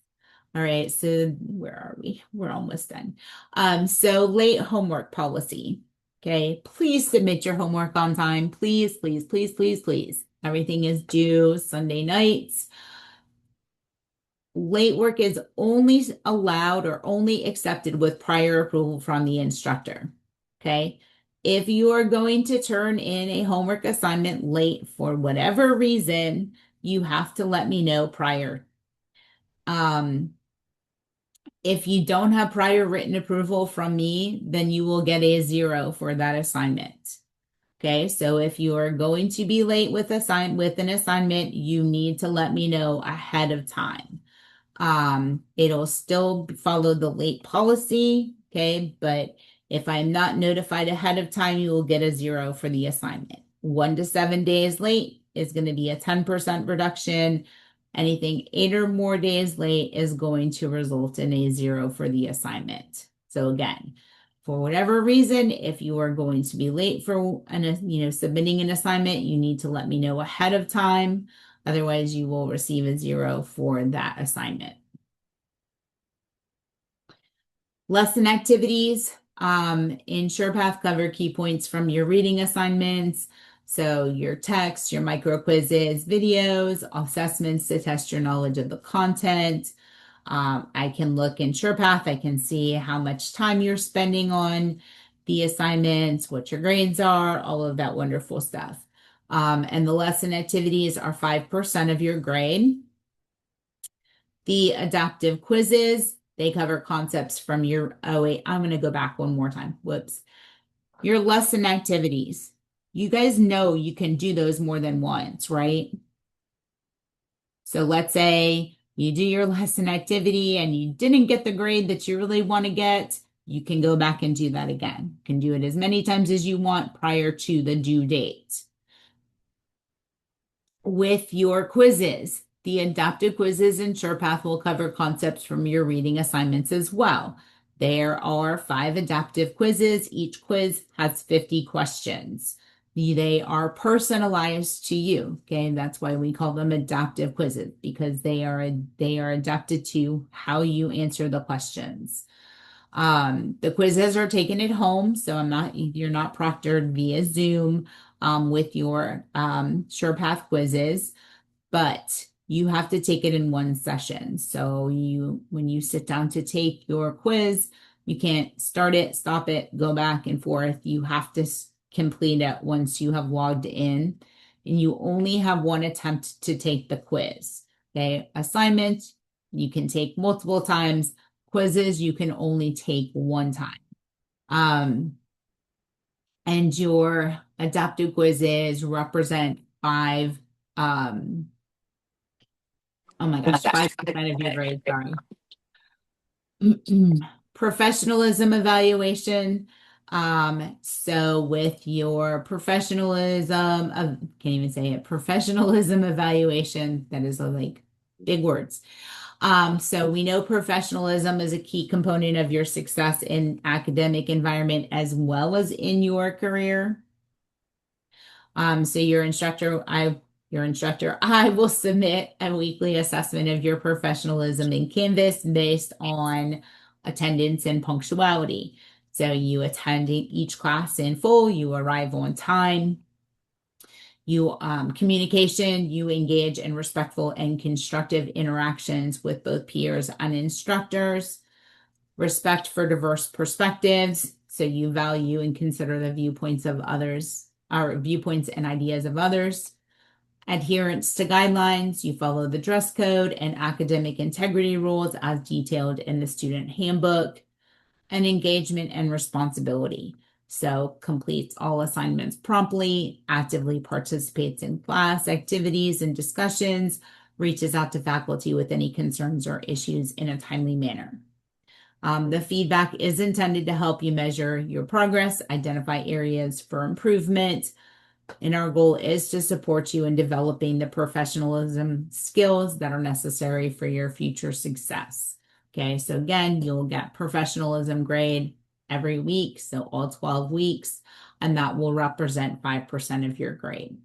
All right, so where are we? We're almost done. So late homework policy. Okay, please submit your homework on time. Please, please, please, please, please. Everything is due Sunday nights. Late work is only allowed or only accepted with prior approval from the instructor. Okay, If you are going to turn in a homework assignment late for whatever reason, you have to let me know prior. Um, if you don't have prior written approval from me, then you will get a 0 for that assignment. Okay, so if you are going to be late with an assignment, you need to let me know ahead of time. It'll still follow the late policy, okay? But if I'm not notified ahead of time, you will get a 0 for the assignment. 1 to 7 days late is going to be a 10% reduction. Anything 8 or more days late is going to result in a 0 for the assignment. So again, for whatever reason, if you are going to be late for submitting an assignment, you need to let me know ahead of time. Otherwise, you will receive a 0 for that assignment. Lesson activities in SurePath cover key points from your reading assignments. So your text, your micro quizzes, videos, assessments to test your knowledge of the content. I can look in SurePath. I can see how much time you're spending on the assignments, what your grades are, all of that wonderful stuff. And the lesson activities are 5% of your grade. The adaptive quizzes, they cover concepts from your, oh wait, I'm going to go back one more time. Whoops. Your lesson activities. You guys know you can do those more than once, right? So let's say you do your lesson activity and you didn't get the grade that you really want to get. You can go back and do that again. You can do it as many times as you want prior to the due date. With your quizzes, the adaptive quizzes in SurePath will cover concepts from your reading assignments as well. There are 5 adaptive quizzes. Each quiz has 50 questions. They are personalized to you. Okay, that's why we call them adaptive quizzes, because they are adapted to how you answer the questions. The quizzes are taken at home, so you're not proctored via Zoom with your SurePath quizzes, but you have to take it in one session. So when you sit down to take your quiz, you can't start it, stop it, go back and forth. You have to complete it once you have logged in, and you only have one attempt to take the quiz. Okay, assignments you can take multiple times. Quizzes you can only take one time. And your adaptive quizzes represent 5 oh my gosh, 5% of your grade, sorry. Professionalism evaluation. So with your can't even say it, professionalism evaluation, that is like big words. So we know professionalism is a key component of your success in academic environment as well as in your career. So I will submit a weekly assessment of your professionalism in Canvas based on attendance and punctuality. So you attend each class in full, you arrive on time, you communication, you engage in respectful and constructive interactions with both peers and instructors, respect for diverse perspectives. So you value and consider the viewpoints of others, or viewpoints and ideas of others. Adherence to guidelines, you follow the dress code and academic integrity rules as detailed in the student handbook. And engagement and responsibility. So completes all assignments promptly, actively participates in class activities and discussions, reaches out to faculty with any concerns or issues in a timely manner. The feedback is intended to help you measure your progress, identify areas for improvement, and our goal is to support you in developing the professionalism skills that are necessary for your future success. Okay, so again, you'll get professionalism grade every week, so all 12 weeks, and that will represent 5% of your grade.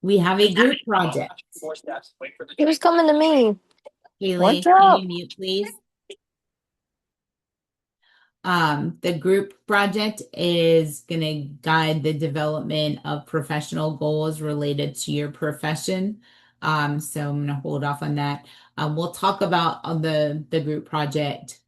We have a group project. He was coming to me. Haley, can you mute, please? The group project is going to guide the development of professional goals related to your profession. So I'm going to hold off on that. We'll talk about the group project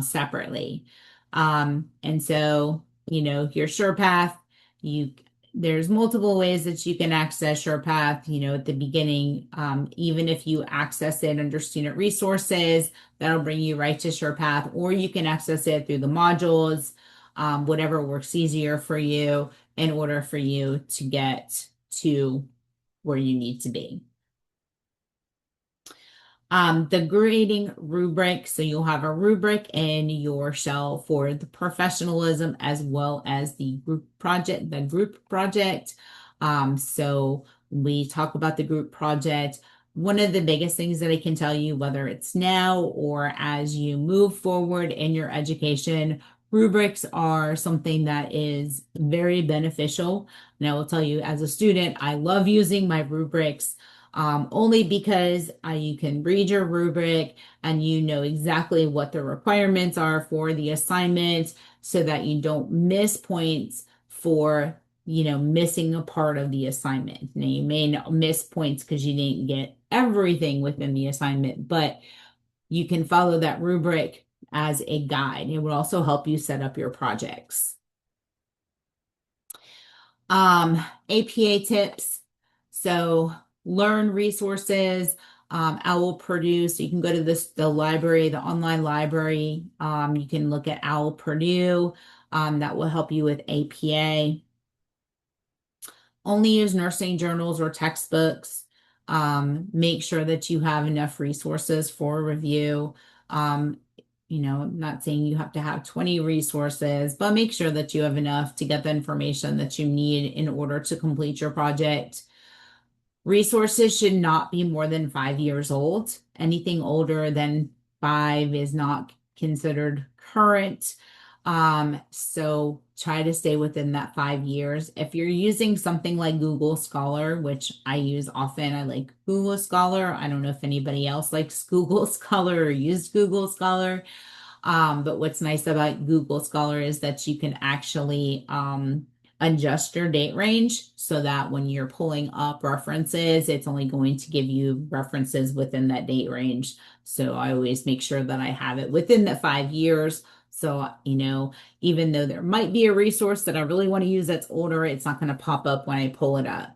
separately. And so, your SurePath, you there's multiple ways that you can access SurePath, at the beginning. Even if you access it under student resources, that'll bring you right to SurePath, or you can access it through the modules, whatever works easier for you in order for you to get to where you need to be. The grading rubric. So you'll have a rubric in your shell for the professionalism as well as the group project. So we talk about the group project. One of the biggest things that I can tell you, whether it's now or as you move forward in your education, rubrics are something that is very beneficial. And I will tell you, as a student, I love using my rubrics, only because you can read your rubric and you know exactly what the requirements are for the assignment so that you don't miss points for, missing a part of the assignment. Now, you may not miss points because you didn't get everything within the assignment, but you can follow that rubric as a guide. It will also help you set up your projects. APA tips. So learn resources. Owl Purdue. So you can go to the library, the online library. You can look at Owl Purdue. That will help you with APA. Only use nursing journals or textbooks. Make sure that you have enough resources for review. Um, I'm not saying you have to have 20 resources, but make sure that you have enough to get the information that you need in order to complete your project. Resources should not be more than 5 years old. Anything older than 5 is not considered current. So try to stay within that 5 years. If you're using something like Google Scholar, which I use often, I like Google Scholar. I don't know if anybody else likes Google Scholar or used Google Scholar. But what's nice about Google Scholar is that you can actually adjust your date range so that when you're pulling up references, it's only going to give you references within that date range. So I always make sure that I have it within the 5 years. So, even though there might be a resource that I really want to use that's older, it's not going to pop up when I pull it up.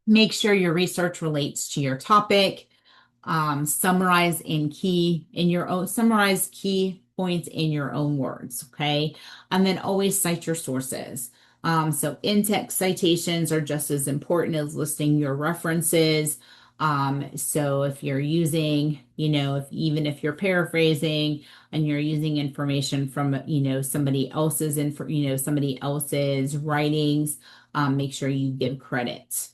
Make sure your research relates to your topic. Summarize summarize key points in your own words. Okay. And then always cite your sources. So in-text citations are just as important as listing your references. So if you're using, even if you're paraphrasing and you're using information from, somebody else's writings, make sure you give credit.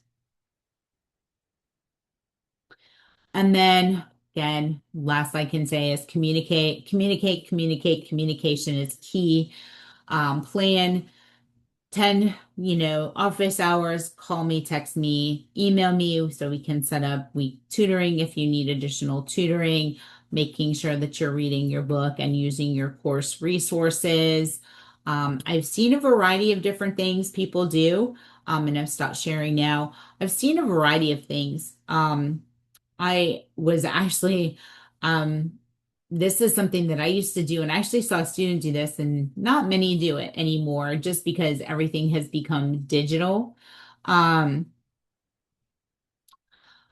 And then again, last I can say is communicate, communicate, communicate. Communication is key. Plan 10, office hours, call me, text me, email me so we can set up week tutoring if you need additional tutoring, making sure that you're reading your book and using your course resources. I've seen a variety of different things people do, and I've stopped sharing now. I've seen a variety of things. I was actually, um, this is something that I used to do, and I actually saw a student do this, and not many do it anymore just because everything has become digital. Um,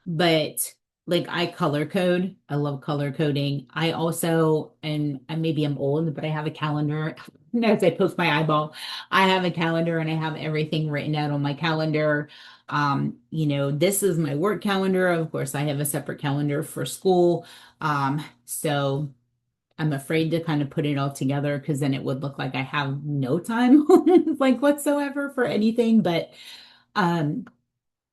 but like I color code, I love color coding. I also, and maybe I'm old, but I have a calendar. As I post my eyeball, I have a calendar and I have everything written out on my calendar. This is my work calendar. Of course, I have a separate calendar for school. So I'm afraid to kind of put it all together because then it would look like I have no time like whatsoever for anything. But um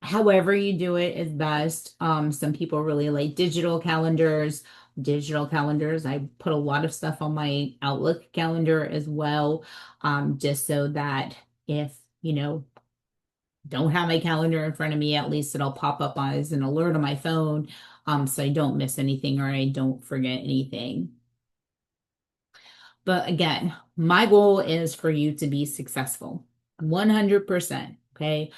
however you do it is best. Some people really like digital calendars. Digital calendars, I put a lot of stuff on my Outlook calendar as well, just so that if, don't have my calendar in front of me, at least it'll pop up as an alert on my phone, so I don't miss anything or I don't forget anything. But again, my goal is for you to be successful 100%. Okay.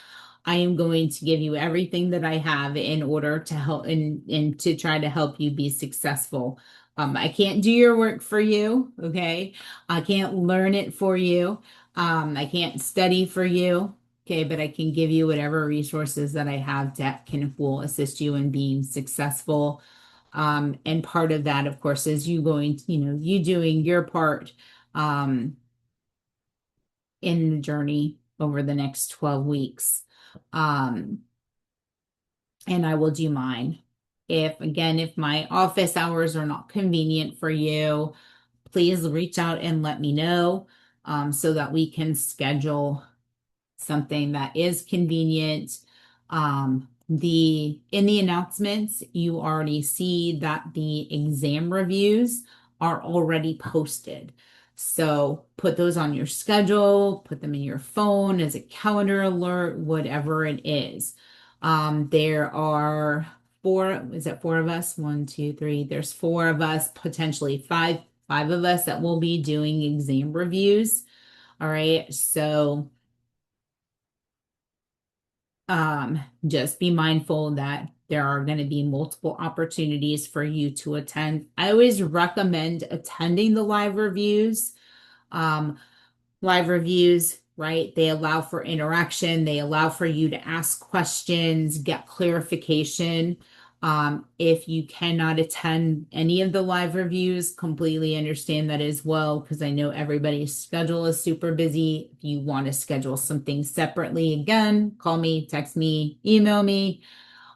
I am going to give you everything that I have in order to help and to try to help you be successful. I can't do your work for you, okay? I can't learn it for you. I can't study for you, okay? But I can give you whatever resources that I have that can will assist you in being successful. And part of that, of course, is you going, you doing your part in the journey over the next 12 weeks. Um, and I will do mine. If my office hours are not convenient for you, please reach out and let me know so that we can schedule something that is convenient. The in the announcements, you already see that the exam reviews are already posted. So put those on your schedule, put them in your phone as a calendar alert, whatever it is. There are four, is it four of us? One, two, three. There's four of us, potentially five of us that will be doing exam reviews. All right. So just be mindful that there are going to be multiple opportunities for you to attend. I always recommend attending the live reviews. Um, Live reviews, right? They allow for interaction, they allow for you to ask questions, get clarification. If you cannot attend any of the live reviews, completely understand that as well, because I know everybody's schedule is super busy. If you want to schedule something separately, again, call me, text me, email me.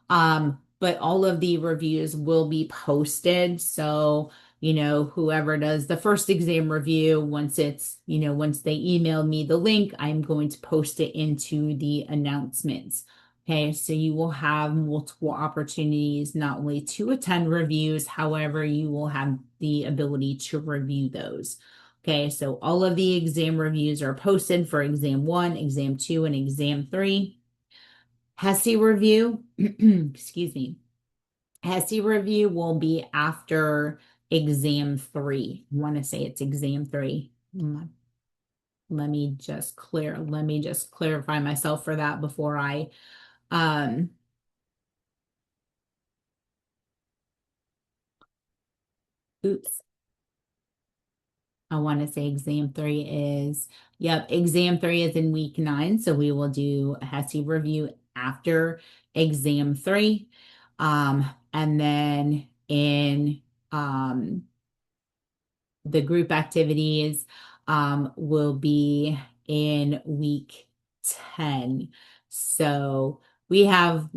But all of the reviews will be posted. So, whoever does the first exam review, once they email me the link, I'm going to post it into the announcements. Okay, so you will have multiple opportunities not only to attend reviews, however, you will have the ability to review those. Okay, so all of the exam reviews are posted for exam one, exam two, and exam three. HESI review, excuse me, HESI review will be after exam three. I want to say it's exam three. Let me just clarify myself for that before um, oops, I want to say exam three yep, exam three is in week 9. So we will do a HESI review after exam three. And then um, the group activities will be in week 10. So we have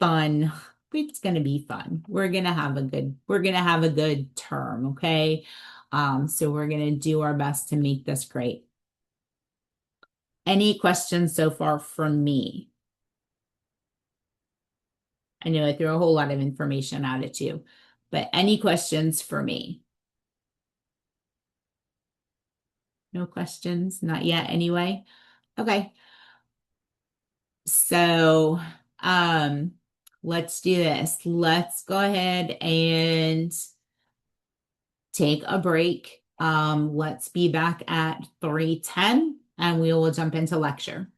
fun. It's going to be fun. We're going to have a good term. Okay. So we're going to do our best to make this great. Any questions so far from me? I know I threw a whole lot of information at it too, but any questions for me? No questions? Not yet anyway. Okay. So, um, let's do this. Let's go ahead and take a break. Let's be back at 3:10 and we will jump into lecture.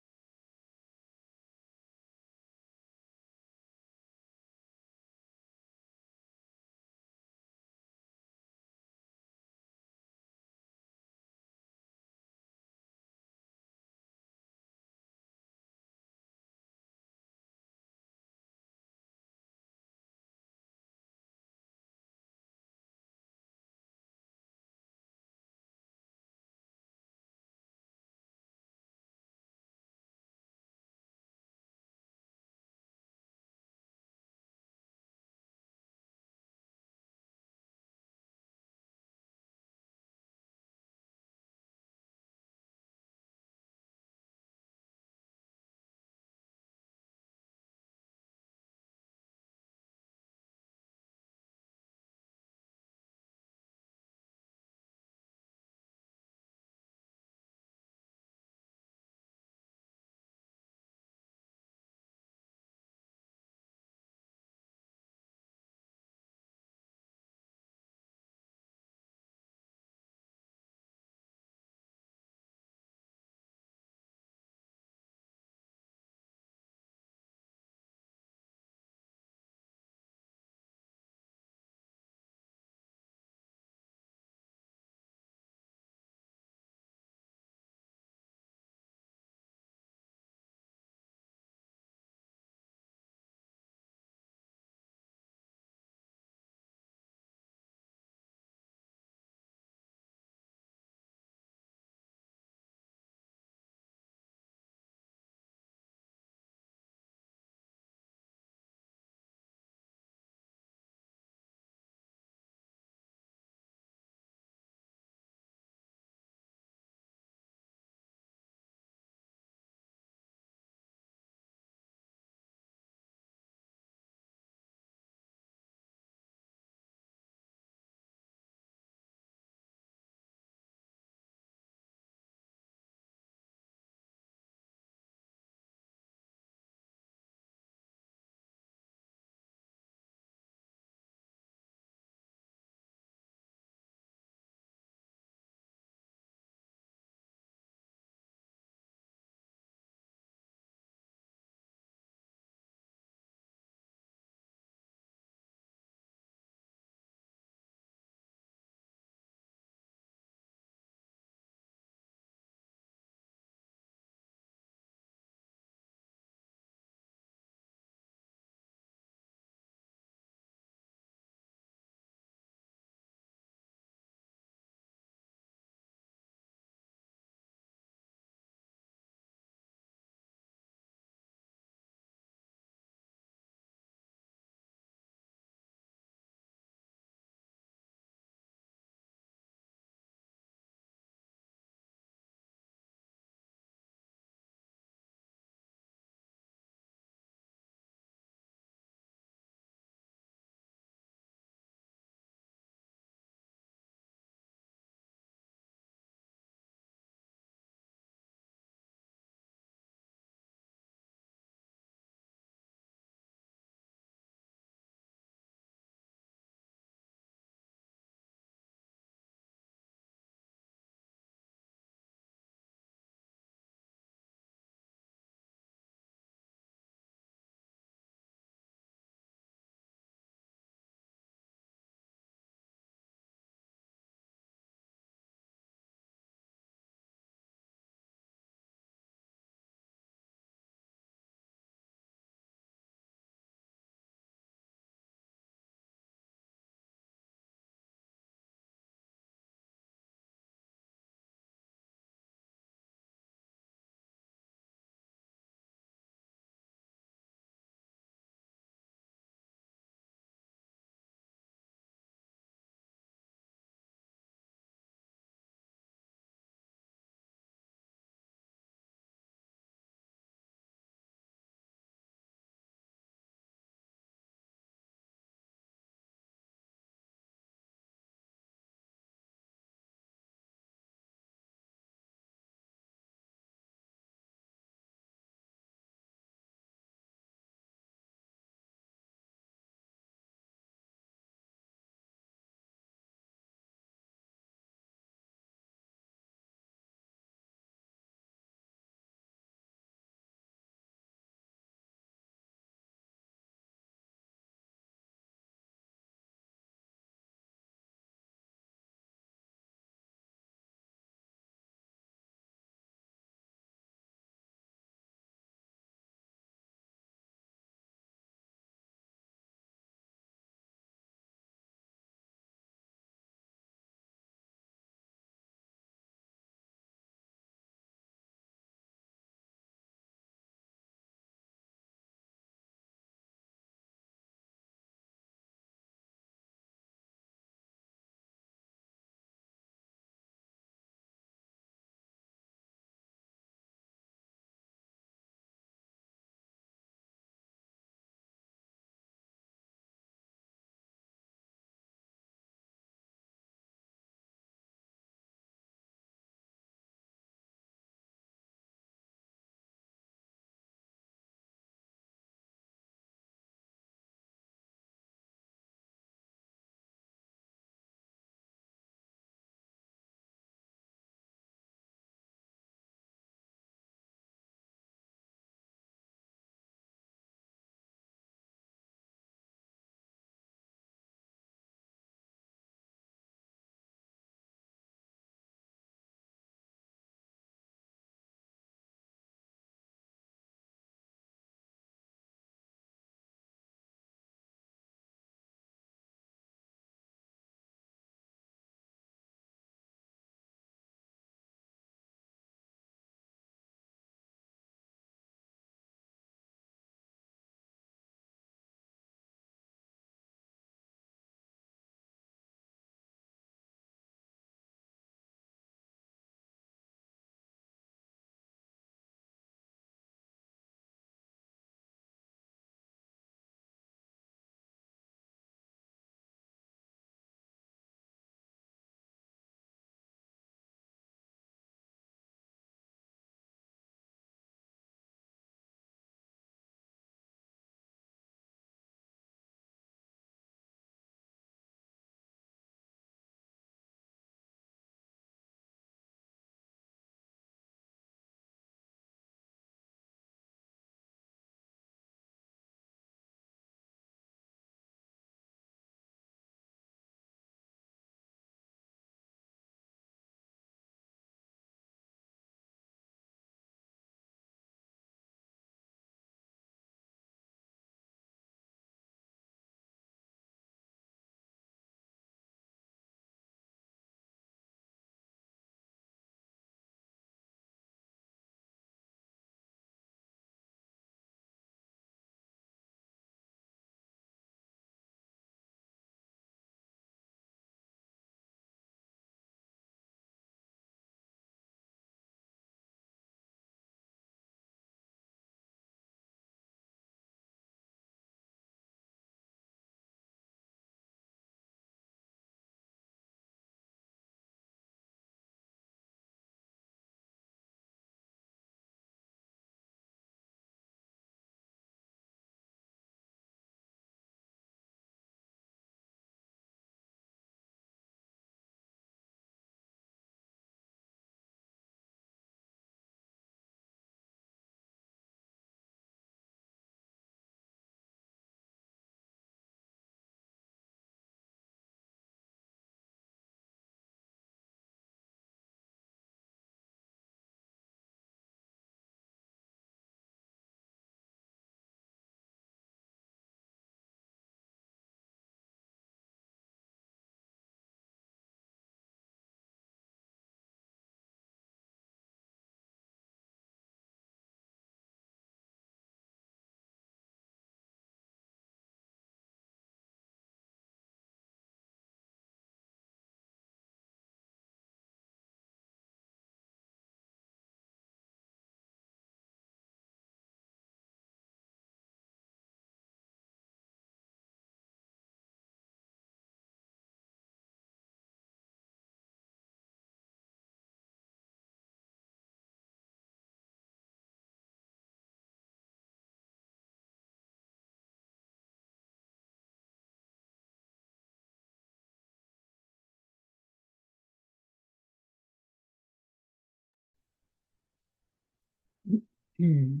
Hmm.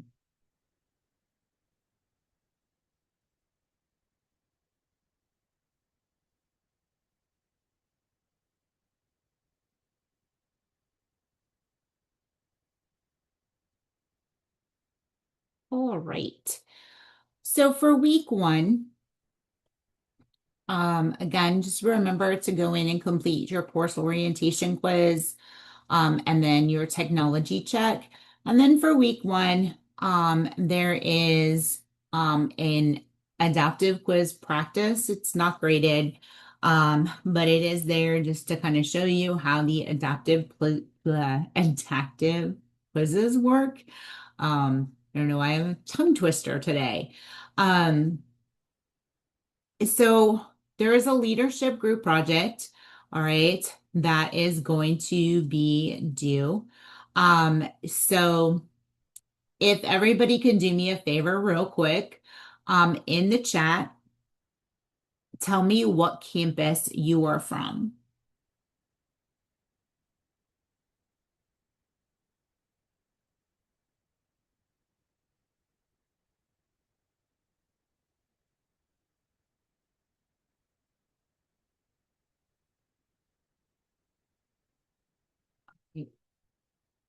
All right. So for week one, again, just remember to go in and complete your course orientation quiz, and then your technology check. And then for week one, there is an adaptive quiz practice. It's not graded, but it is there just to kind of show you how the adaptive quizzes work. I don't know, I have a tongue twister today. Um, so there is a leadership group project, all right, that is going to be due. So if everybody can do me a favor real quick, in the chat, tell me what campus you are from.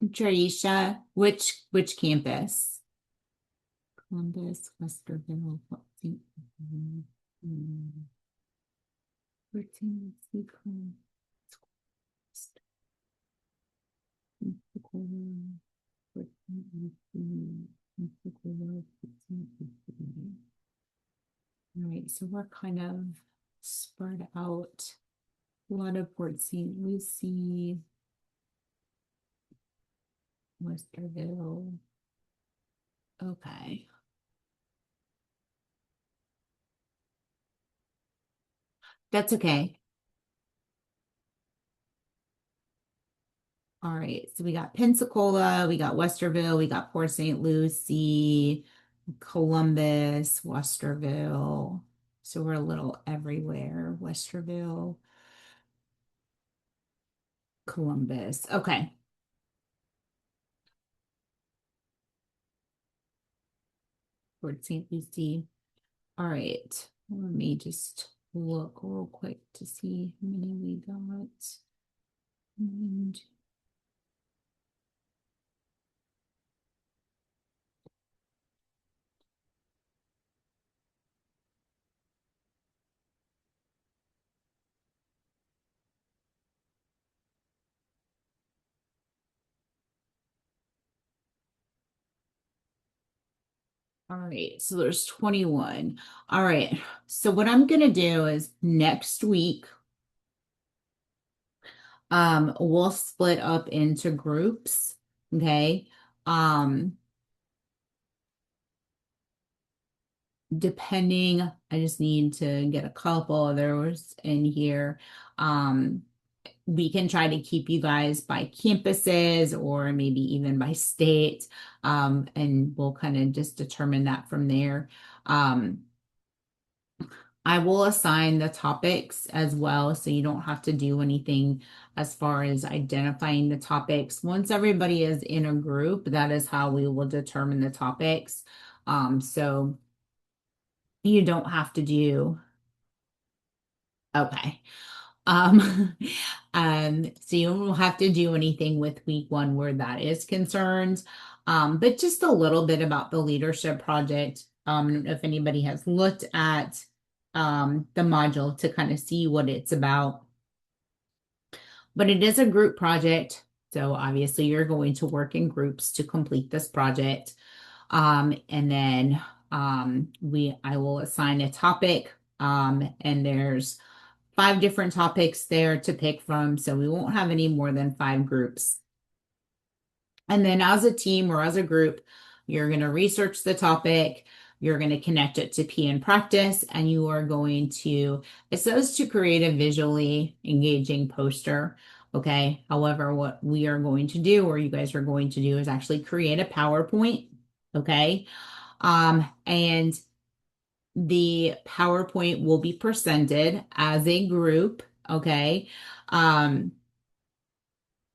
Trisha, which campus? Columbus, Westerville, what, St. 14, Seacom, Pensacola, 14, 18, Pensacola, 15, 18. All right, so we're kind of spread out. A lot of Port St. Lucie, Westerville. Okay, that's okay. All right, so we got Pensacola, we got Westerville, we got Port St. Lucie, Columbus, Westerville. So we're a little everywhere. Westerville, Columbus. Okay, Port St. Lucie. All right, let me just look real quick to see how many we got. And all right, so there's 21. All right, so what I'm gonna do is next week, we'll split up into groups. Okay. Um, Depending, I just need to get a couple others in here. Um, we can try to keep you guys by campuses or maybe even by state. And we'll kind of just determine that from there. Um, I will assign the topics as well, so you don't have to do anything as far as identifying the topics. Once everybody is in a group, that is how we will determine the topics. So you don't have to do, okay. Um, so you don't have to do anything with week one where that is concerned. But just a little bit about the leadership project. I don't know if anybody has looked at the module to kind of see what it's about. But it is a group project. So obviously you're going to work in groups to complete this project. And then I will assign a topic. And there's 5 different topics there to pick from, so we won't have any more than 5 groups. And then as a team or as a group, you're going to research the topic, you're going to connect it to P and practice, and you are going to, it says to create a visually engaging poster. Okay. However, what we are going to do, or you guys are going to do, is actually create a PowerPoint. Okay. And the PowerPoint will be presented as a group, okay? Um,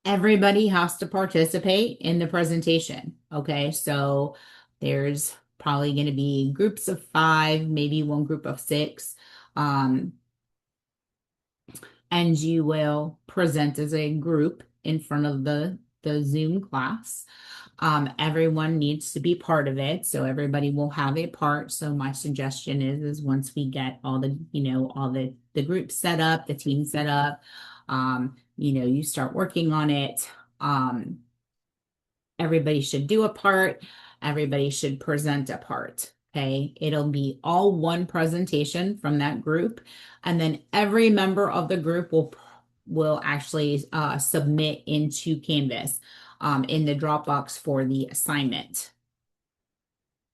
everybody has to participate in the presentation. Okay, so there's probably going to be groups of five, maybe one group of six. Um, and you will present as a group in front of the Zoom class. Everyone needs to be part of it, so everybody will have a part. So my suggestion is once we get all the, all the groups set up, the team set up, you start working on it. Um, Everybody should do a part. Everybody should present a part. Okay. It'll be all one presentation from that group. And then every member of the group will actually submit into Canvas in the Dropbox for the assignment.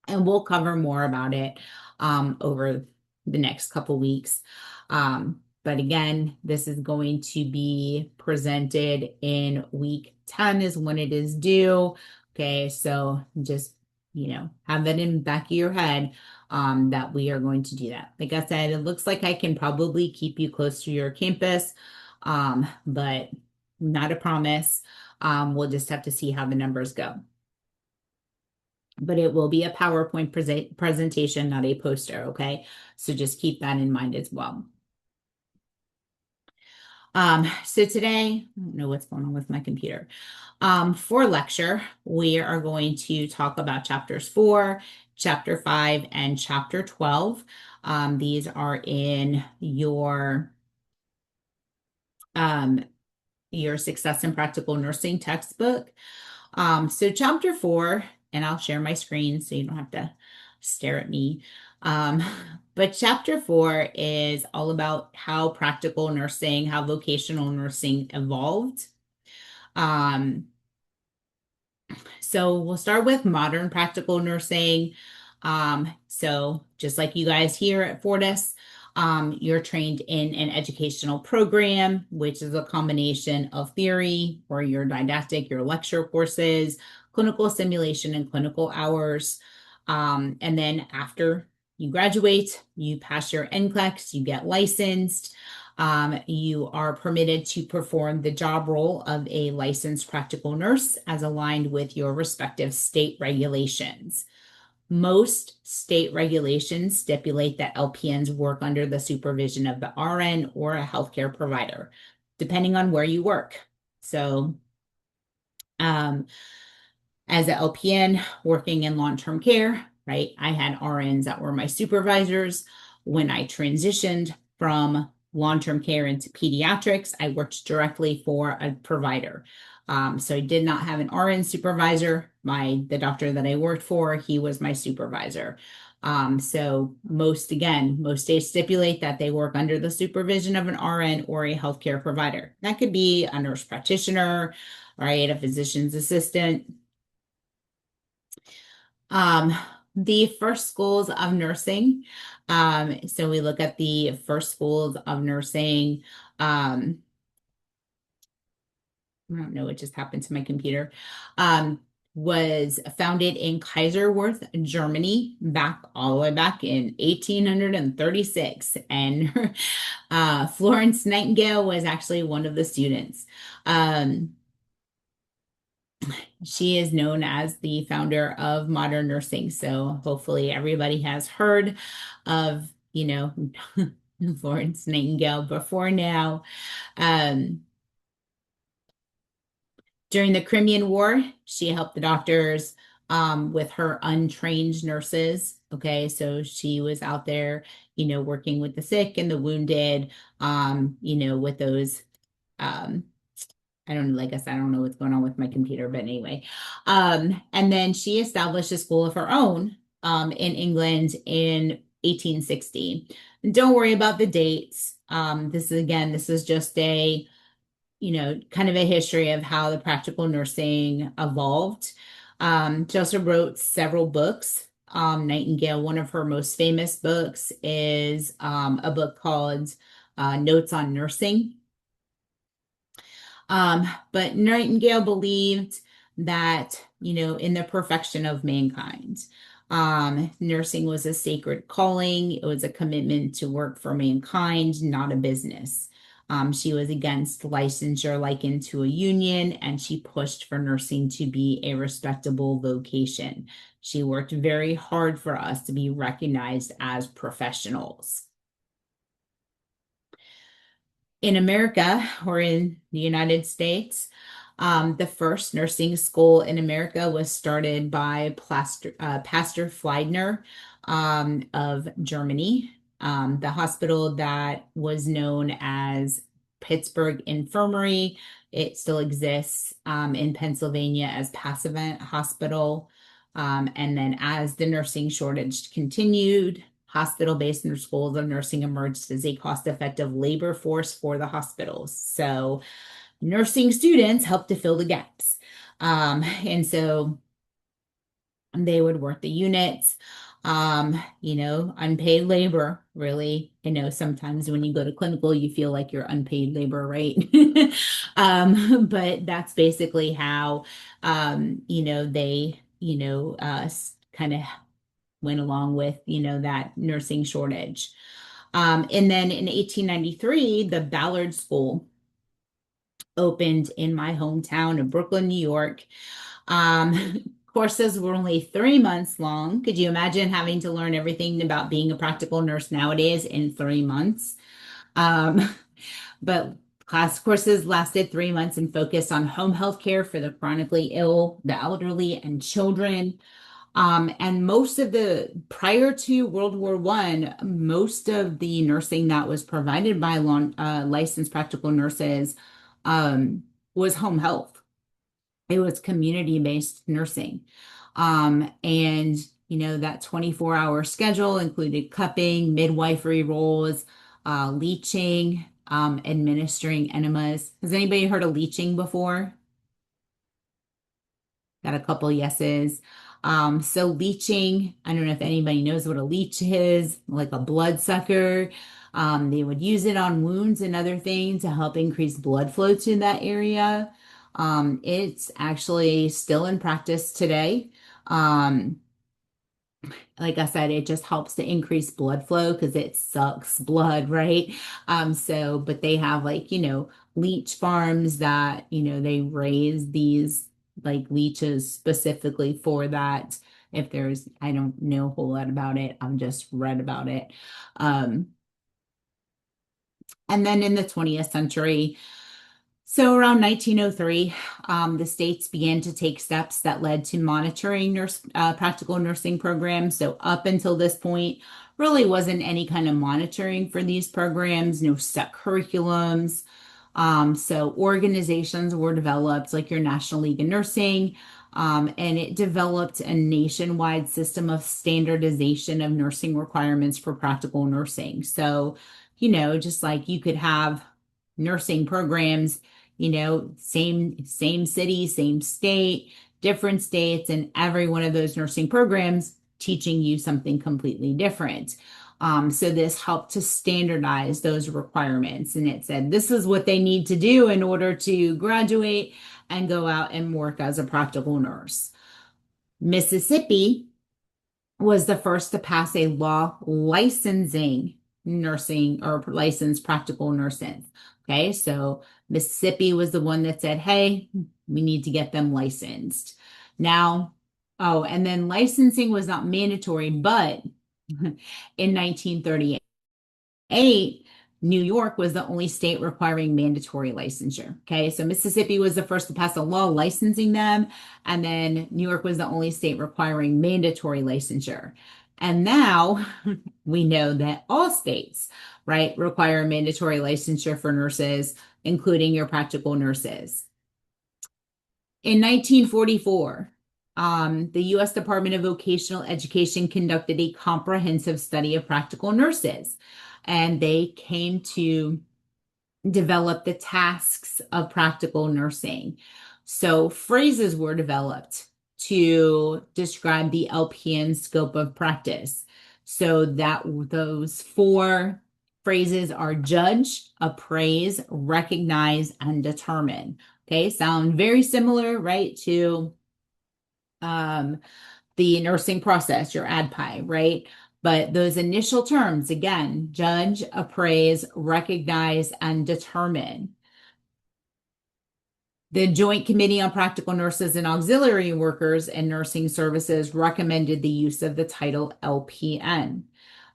And we'll cover more about it over the next couple weeks. But again, this is going to be presented in week 10 is when it is due. Okay, so just, have that in the back of your head that we are going to do that. Like I said, it looks like I can probably keep you close to your campus, but not a promise. We'll just have to see how the numbers go. But it will be a PowerPoint presentation, not a poster, okay? So just keep that in mind as well. So today, I don't know what's going on with my computer. For lecture, we are going to talk about chapters 4, chapter 5, and chapter 12. These are in your Success in Practical Nursing textbook. So chapter 4, and I'll share my screen so you don't have to stare at me. Um, but chapter 4 is all about how practical nursing, how vocational nursing evolved. Um, so we'll start with modern practical nursing. So just like you guys here at Fortis, you're trained in an educational program, which is a combination of theory or your didactic, your lecture courses, clinical simulation, and clinical hours. And then after you graduate, you pass your NCLEX, you get licensed. You are permitted to perform the job role of a licensed practical nurse as aligned with your respective state regulations. Most state regulations stipulate that LPNs work under the supervision of the RN or a healthcare provider, depending on where you work. So, as an LPN working in long-term care, right, I had RNs that were my supervisors. When I transitioned from long-term care into pediatrics, I worked directly for a provider. So I did not have an RN supervisor. The doctor that I worked for, he was my supervisor. So most states stipulate that they work under the supervision of an RN or a healthcare provider. That could be a nurse practitioner, right, a physician's assistant. Um, the first schools of nursing. So we look at the first schools of nursing. I don't know what just happened to my computer. Was founded in Kaiserwerth, Germany, all the way back in 1836. And Florence Nightingale was actually one of the students. She is known as the founder of modern nursing. So hopefully everybody has heard of, Florence Nightingale before now. During the Crimean War, she helped the doctors with her untrained nurses. Okay, so she was out there, working with the sick and the wounded, with those I don't know, like I said, I don't know what's going on with my computer, but anyway. And then she established a school of her own in England in 1860. Don't worry about the dates. This is just kind of a history of how the practical nursing evolved. She also wrote several books. Nightingale, one of her most famous books is a book called Notes on Nursing. But Nightingale believed that, in the perfection of mankind, nursing was a sacred calling. It was a commitment to work for mankind, not a business. She was against licensure like into a union, and she pushed for nursing to be a respectable vocation. She worked very hard for us to be recognized as professionals. In America or in the United States, the first nursing school in America was started by Pastor Fleidner of Germany. The hospital that was known as Pittsburgh Infirmary, it still exists in Pennsylvania as Passavant Hospital. And then as the nursing shortage continued, hospital-based schools of nursing emerged as a cost-effective labor force for the hospitals. So nursing students helped to fill the gaps. And so they would work the units, unpaid labor, really. Sometimes when you go to clinical, you feel like you're unpaid labor, right? But that's basically how, they, kind of went along with, that nursing shortage. And then in 1893, the Ballard School opened in my hometown of Brooklyn, New York. Courses were only 3 months long. Could you imagine having to learn everything about being a practical nurse nowadays in 3 months? Um, but class courses lasted 3 months and focused on home health care for the chronically ill, the elderly, and children. And prior to World War I, most of the nursing that was provided by licensed practical nurses um, was home health. It was community-based nursing. And, that 24-hour schedule included cupping, midwifery roles, leeching, administering enemas. Has anybody heard of leeching before? Got a couple yeses. So leeching, I don't know if anybody knows what a leech is, like a bloodsucker. They would use it on wounds and other things to help increase blood flow to that area. It's actually still in practice today. Um, like I said, it just helps to increase blood flow because it sucks blood, right? But they have leech farms that, they raise these like leeches specifically for that. I don't know a whole lot about it. I've just read about it. Um, and then in the 20th century, so around 1903, the states began to take steps that led to monitoring practical nursing programs. So up until this point, really wasn't any kind of monitoring for these programs, no set curriculums. So organizations were developed, like your National League of Nursing, and it developed a nationwide system of standardization of nursing requirements for practical nursing. So, just like you could have nursing programs, same city, same state, different states, and every one of those nursing programs teaching you something completely different. So this helped to standardize those requirements. And it said this is what they need to do in order to graduate and go out and work as a practical nurse. Mississippi was the first to pass a law licensing nursing or licensed practical nurses. Okay, so Mississippi was the one that said, hey, we need to get them licensed. Now, oh, and then licensing was not mandatory, but in 1938, New York was the only state requiring mandatory licensure. Okay, so Mississippi was the first to pass a law licensing them, and then New York was the only state requiring mandatory licensure. And now we know that all states, right, require mandatory licensure for nurses, including your practical nurses. In 1944, the U.S. Department of Vocational Education conducted a comprehensive study of practical nurses, and they came to develop the tasks of practical nursing. So phrases were developed to describe the LPN scope of practice. So that those four phrases are judge, appraise, recognize, and determine. Okay, sound very similar, right, to um, the nursing process, your ADPI, right? But those initial terms, again, judge, appraise, recognize, and determine. The Joint Committee on Practical Nurses and Auxiliary Workers and Nursing Services recommended the use of the title LPN.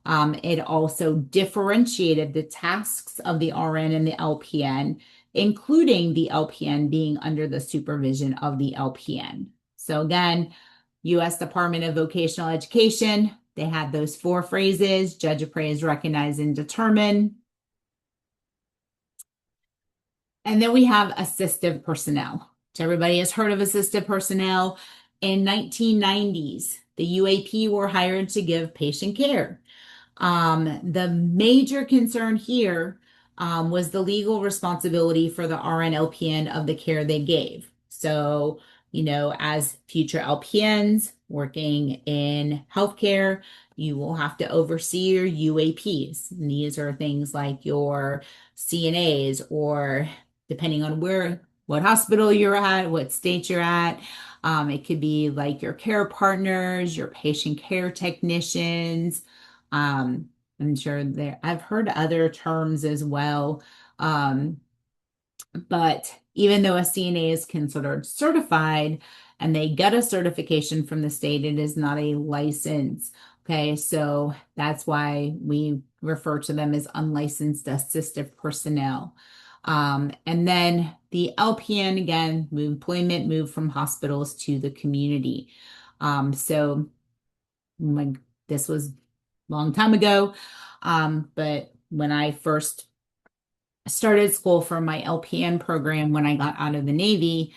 It also differentiated the tasks of the RN and the LPN, including the LPN being under the supervision of the LPN. So again, U.S. Department of Vocational Education, they had those four phrases: judge, appraise, recognize, and determine. And then we have assistive personnel. So everybody has heard of assistive personnel. In 1990s, the UAP were hired to give patient care. The major concern here was the legal responsibility for the RN LPN of the care they gave. So, as future LPNs working in healthcare, you will have to oversee your UAPs. And these are things like your CNAs, or depending on what hospital you're at, what state you're at. It could be like your care partners, your patient care technicians. I'm sure I've heard other terms as well. But even though a CNA is considered certified and they get a certification from the state, it is not a license. Okay, so that's why we refer to them as unlicensed assistive personnel. And then the LPN, again, employment moved from hospitals to the community. So like this was a long time ago. But when I first started school for my LPN program, when I got out of the Navy,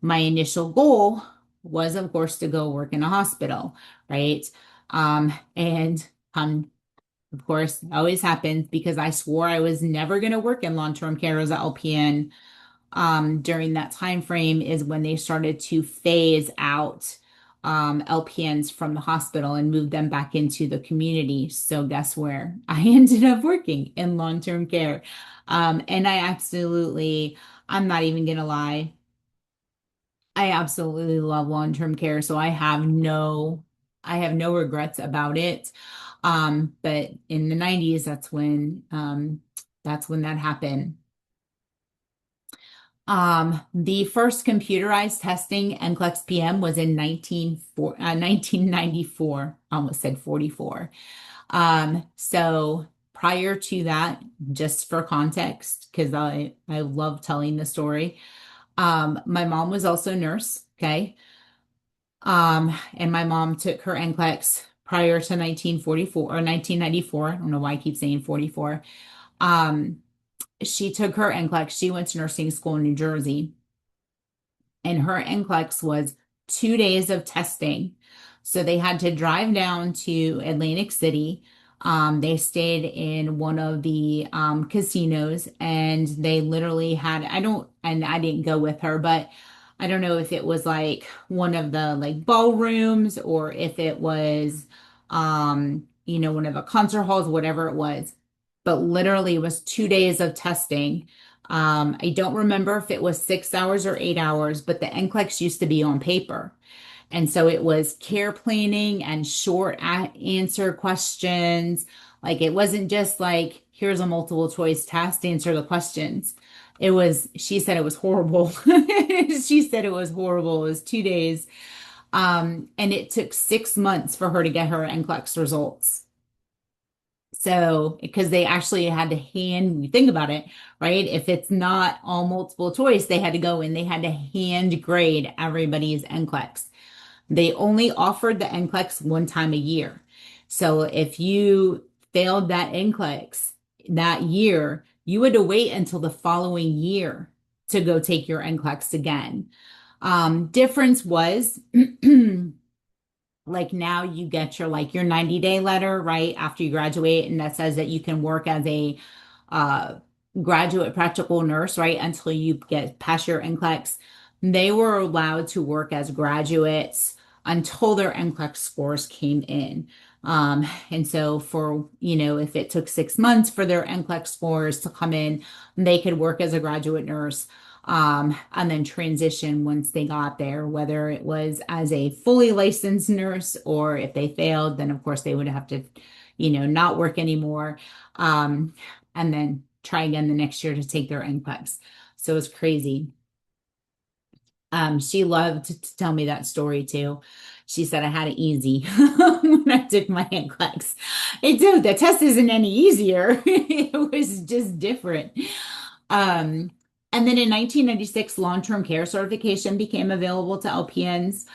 my initial goal was, of course, to go work in a hospital, right? And of course, it always happens because I swore I was never going to work in long-term care as an LPN. During that time frame is when they started to phase out LPNs from the hospital and move them back into the community. So guess where? I ended up working in long-term care. And I'm not even gonna lie, I absolutely love long-term care. So I have no regrets about it. But in the 90s, that's when that happened. The first computerized testing NCLEX PM was in 1994. I almost said 44. So prior to that, just for context, because I love telling the story, my mom was also a nurse, okay? And my mom took her NCLEX prior to 1944 or 1994. I don't know why I keep saying 44. Um, she took her NCLEX. She went to nursing school in New Jersey, and her NCLEX was 2 days of testing. So they had to drive down to Atlantic City. They stayed in one of the casinos, and they literally and I didn't go with her, but I don't know if it was like one of the like ballrooms or if it was, one of the concert halls, whatever it was. But literally it was 2 days of testing. I don't remember if it was 6 hours or 8 hours, but the NCLEX used to be on paper. And so it was care planning and short answer questions. Like it wasn't just like, here's a multiple choice test, answer the questions. She said it was horrible. She said it was horrible. It was 2 days. And it took 6 months for her to get her NCLEX results. So, because they actually had to think about it, right? If it's not all multiple choice, they had to go and they had to hand grade everybody's NCLEX. They only offered the NCLEX one time a year. So if you failed that NCLEX that year, you had to wait until the following year to go take your NCLEX again. Difference was like now you get your 90-day letter right after you graduate, and that says that you can work as a uh, graduate practical nurse, right, until you get past your NCLEX. They were allowed to work as graduates until their NCLEX scores came in. And so if it took 6 months for their NCLEX scores to come in, they could work as a graduate nurse, and then transition once they got there, whether it was as a fully licensed nurse or if they failed, then of course they would have to not work anymore. Um, and then try again the next year to take their NCLEX. So it's crazy. She loved to tell me that story too. She said I had it easy when I took my NCLEX. It did. The test isn't any easier. It was just different. Um, and then in 1996, long-term care certification became available to LPNs.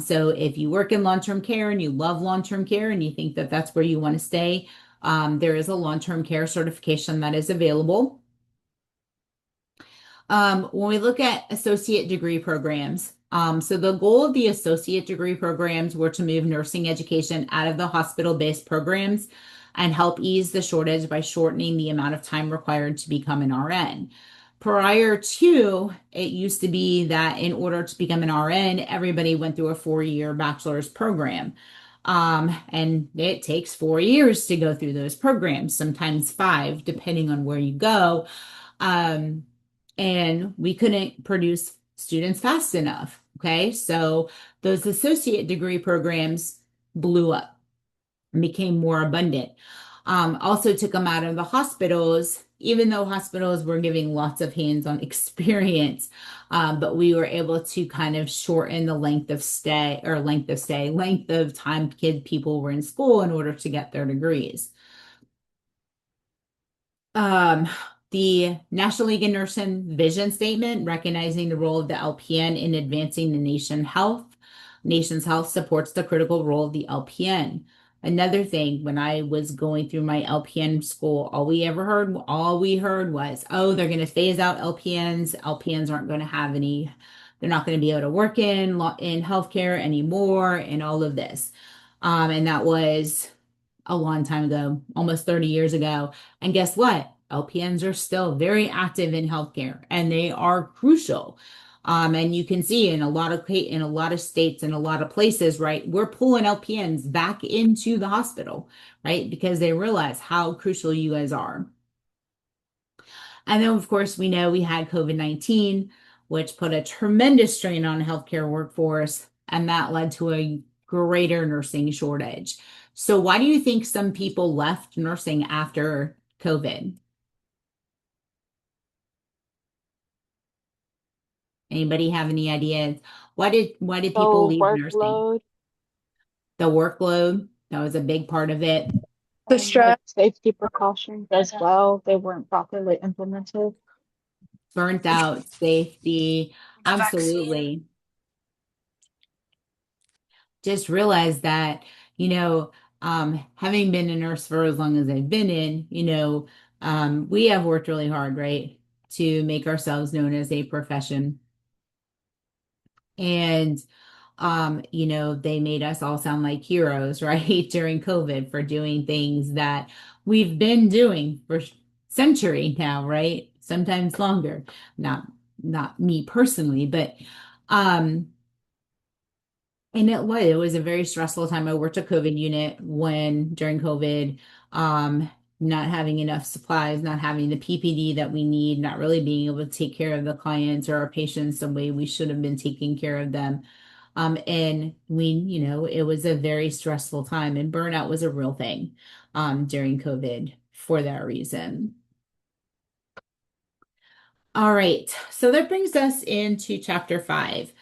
So if you work in long-term care and you love long-term care and you think that that's where you want to stay, there is a long-term care certification that is available. When we look at associate degree programs, so the goal of the associate degree programs were to move nursing education out of the hospital-based programs and help ease the shortage by shortening the amount of time required to become an RN. Prior to, it used to be that in order to become an RN, everybody went through a 4-year bachelor's program. And it takes 4 years to go through those programs, sometimes five, depending on where you go. Um, and we couldn't produce students fast enough. Okay. So those associate degree programs blew up and became more abundant. Also took them out of the hospitals, even though hospitals were giving lots of hands-on experience, but we were able to kind of shorten the length of time people were in school in order to get their degrees. Um, the National League of Nursing vision statement recognizing the role of the LPN in advancing the nation's health supports the critical role of the LPN. Another thing, when I was going through my LPN school, all we heard was, oh, they're going to phase out LPNs. LPNs aren't going to have any, they're not going to be able to work in healthcare anymore, and all of this. And that was a long time ago, almost 30 years ago. And guess what? LPNs are still very active in healthcare and they are crucial. And you can see in a lot of states and a lot of places, right? We're pulling LPNs back into the hospital, right? Because they realize how crucial you guys are. And then, of course, we know we had COVID-19, which put a tremendous strain on the healthcare workforce, and that led to a greater nursing shortage. So, why do you think some people left nursing after COVID? Anybody have any ideas? Why did people So leave nursing? workload, The workload, that was a big part of it. the stress, safety precautions as well, they weren't properly implemented. Burnt out, safety, The vaccine. absolutely. Just realized that, having been a nurse for as long as I've been in, we have worked really hard, right, to make ourselves known as a profession. And, they made us all sound like heroes, right, during COVID for doing things that we've been doing for century now, right? Sometimes longer. Not me personally, but um and it was a very stressful time. I worked a COVID unit when during COVID, not having enough supplies, not having the PPD that we need, not really being able to take care of the clients or our patients the way we should have been taking care of them. And it was a very stressful time, and burnout was a real thing during COVID for that reason. All right, so that brings us into chapter 5.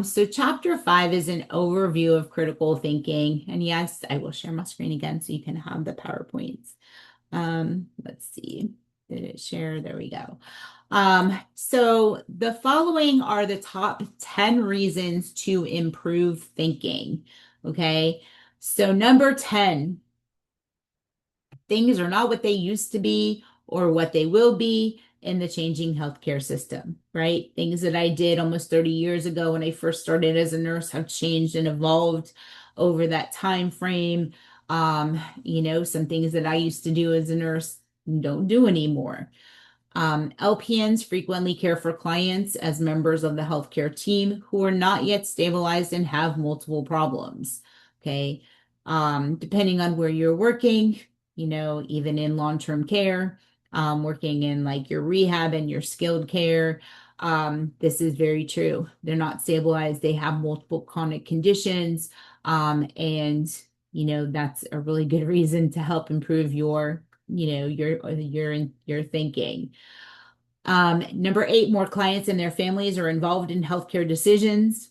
So chapter 5 is an overview of critical thinking. And yes, I will share my screen again so you can have the PowerPoints. Let's see. Did it share? There we go. So the following are the top 10 reasons to improve thinking. Okay. So number 10, things are not what they used to be or what they will be in the changing healthcare system, right? Things that I did almost 30 years ago when I first started as a nurse have changed and evolved over that time frame. Some things that I used to do as a nurse don't do anymore. LPNs frequently care for clients as members of the healthcare team who are not yet stabilized and have multiple problems. Okay. Depending on where you're working, even in long-term care, working in like your rehab and your skilled care, this is very true. They're not stabilized. They have multiple chronic conditions, and that's a really good reason to help improve your thinking. Number 8, more clients and their families are involved in healthcare decisions.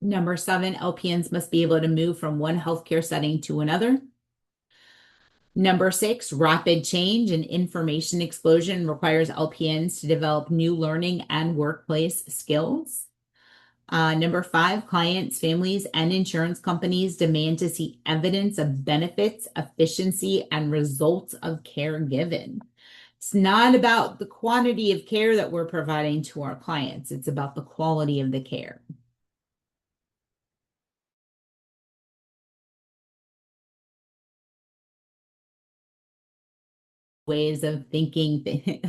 Number 7, LPNs must be able to move from one healthcare setting to another. Number 6, rapid change and information explosion requires LPNs to develop new learning and workplace skills. Number 5, clients, families, and insurance companies demand to see evidence of benefits, efficiency, and results of care given. It's not about the quantity of care that we're providing to our clients. It's about the quality of the care. Ways of thinking.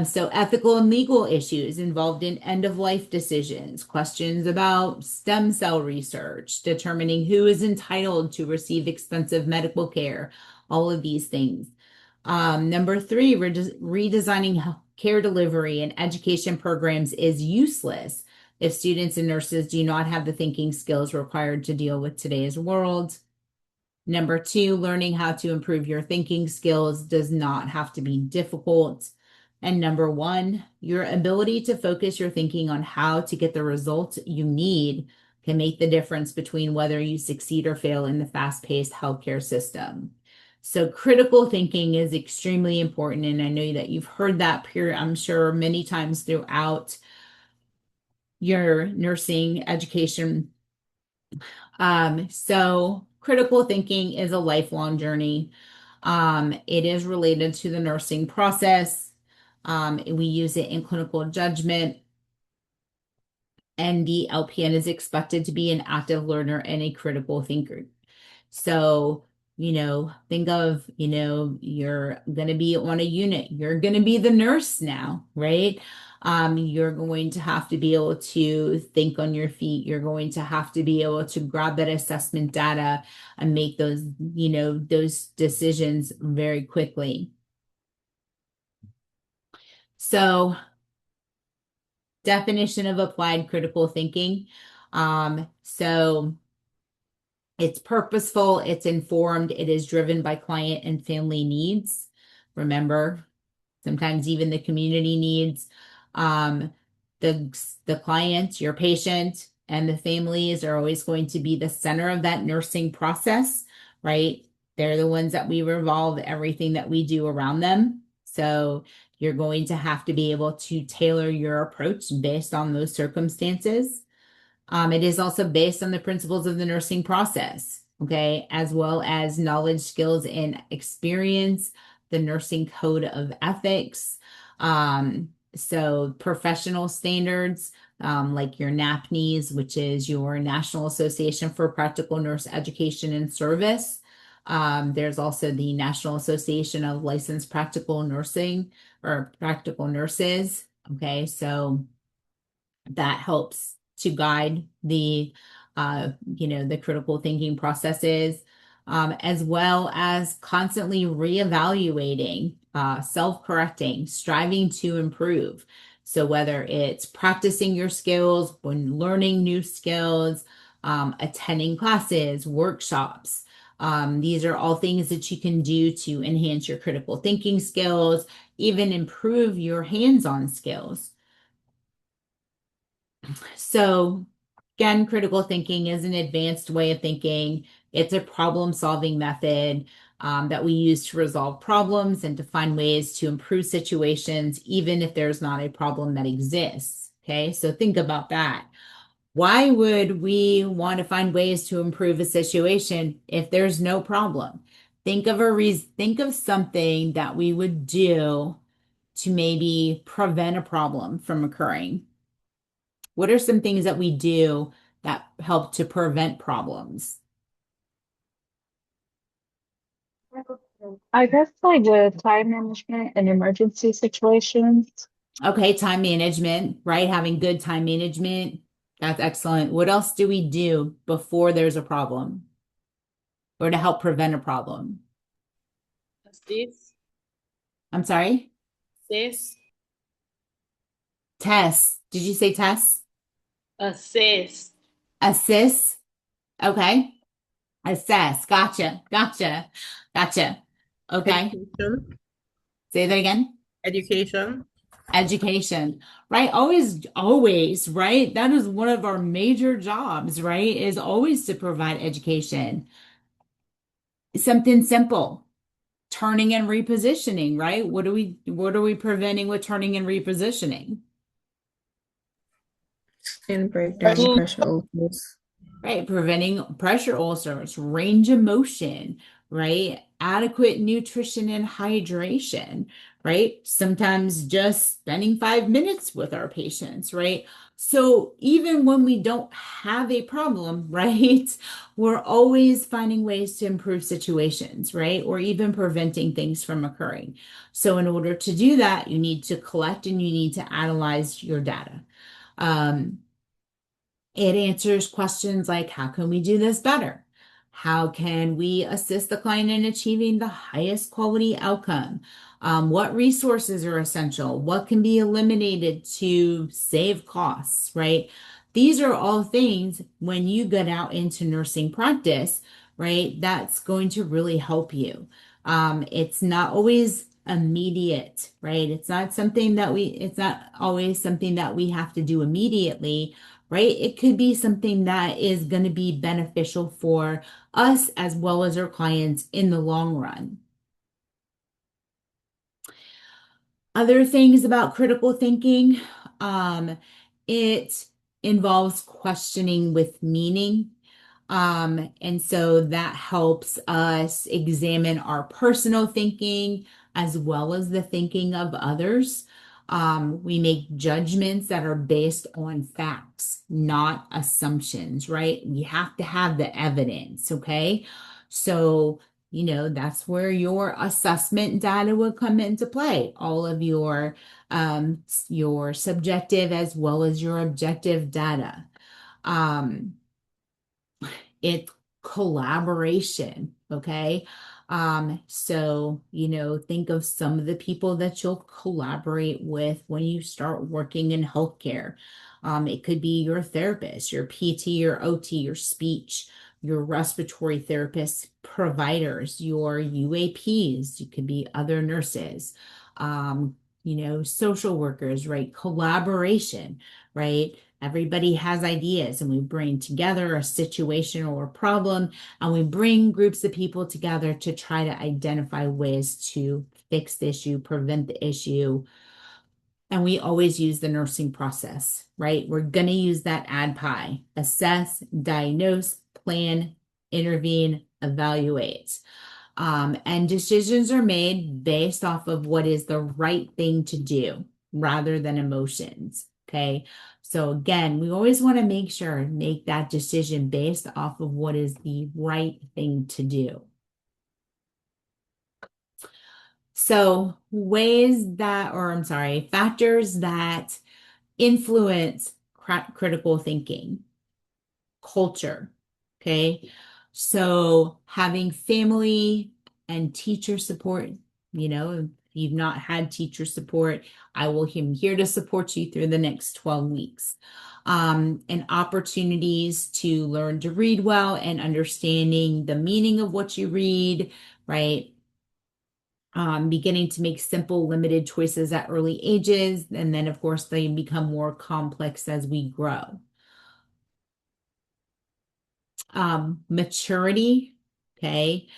So ethical and legal issues involved in end-of-life decisions, questions about stem cell research, determining who is entitled to receive expensive medical care, all of these things. Number 3, redesigning care delivery and education programs is useless if students and nurses do not have the thinking skills required to deal with today's world. Number 2, learning how to improve your thinking skills does not have to be difficult. And number 1, your ability to focus your thinking on how to get the results you need can make the difference between whether you succeed or fail in the fast-paced healthcare system. So critical thinking is extremely important. And I know that you've heard that, I'm sure, many times throughout your nursing education. So critical thinking is a lifelong journey. It is related to the nursing process. We use it in clinical judgment, and the LPN is expected to be an active learner and a critical thinker. So, think of, you're going to be on a unit. You're going to be the nurse now, right? You're going to have to be able to think on your feet. You're going to have to be able to grab that assessment data and make those decisions very quickly. So, definition of applied critical thinking. So it's purposeful, it's informed, it is driven by client and family needs. Remember, sometimes even the community needs. Um, the client, your patient, and the families are always going to be the center of that nursing process, right? They're the ones that we revolve everything that we do around them. So you're going to have to be able to tailor your approach based on those circumstances. It is also based on the principles of the nursing process, okay, as well as knowledge, skills, and experience, the nursing code of ethics. So professional standards, like your NAPNES, which is your National Association for Practical Nurse Education and Service. There's also the National Association of Licensed Practical Nursing or Practical Nurses. Okay, so that helps to guide the critical thinking processes, as well as constantly reevaluating, self-correcting, striving to improve. So whether it's practicing your skills, when learning new skills, attending classes, workshops, these are all things that you can do to enhance your critical thinking skills, even improve your hands-on skills. So, again, critical thinking is an advanced way of thinking. It's a problem-solving method that we use to resolve problems and to find ways to improve situations, even if there's not a problem that exists. Okay, so think about that. Why would we want to find ways to improve a situation if there's no problem? Think of something that we would do to maybe prevent a problem from occurring. What are some things that we do that help to prevent problems? I guess like with time management and emergency situations. Okay, time management, right? Having good time management. That's excellent. What else do we do before there's a problem or to help prevent a problem? Assist, I'm sorry? assist, Tests. Did you say tests? assist. Assist. Okay. Assess. Gotcha. Gotcha. Gotcha. Okay. Education. Say that again. Education. Education, right? Always, always, right? That is one of our major jobs, right? Is always to provide education. Something simple, turning and repositioning, right? What are we preventing with turning and repositioning? Skin breakdown, Pressure. pressure ulcers. Right, preventing pressure ulcers, range of motion, right? Adequate nutrition and hydration, right? Sometimes just spending 5 minutes with our patients, right? So even when we don't have a problem, right, we're always finding ways to improve situations, right? Or even preventing things from occurring. So in order to do that, you need to collect and you need to analyze your data. Um, it answers questions like, how can we do this better? How can we assist the client in achieving the highest quality outcome? What resources are essential? What can be eliminated to save costs, right? These are all things when you get out into nursing practice, right? That's going to really help you. It's not always immediate, right? It's not always something that we have to do immediately, right? It could be something that is going to be beneficial for us as well as our clients in the long run. Other things about critical thinking, it involves questioning with meaning. And so that helps us examine our personal thinking as well as the thinking of others. We make judgments that are based on facts, not assumptions, right? We have to have the evidence, okay? So, that's where your assessment data would come into play. All of your subjective as well as your objective data. Um, it's collaboration, okay? So, think of some of the people that you'll collaborate with when you start working in healthcare. It could be your therapist, your PT, your OT, your speech, your respiratory therapist, providers, your UAPs. You could be other nurses, social workers, right? Collaboration, right? Everybody has ideas, and we bring together a situation or a problem, and we bring groups of people together to try to identify ways to fix the issue, prevent the issue. And we always use the nursing process, right? We're going to use that ADPI: assess, diagnose, plan, intervene, evaluate. And decisions are made based off of what is the right thing to do rather than emotions. Okay. So again, we always want to make that decision based off of what is the right thing to do. So factors that influence critical thinking. Culture. Okay. So having family and teacher support, if you've not had teacher support, I'm here to support you through the next 12 weeks. And opportunities to learn to read well and understanding the meaning of what you read, right? Beginning to make simple, limited choices at early ages. And then, of course, they become more complex as we grow. Maturity. Okay.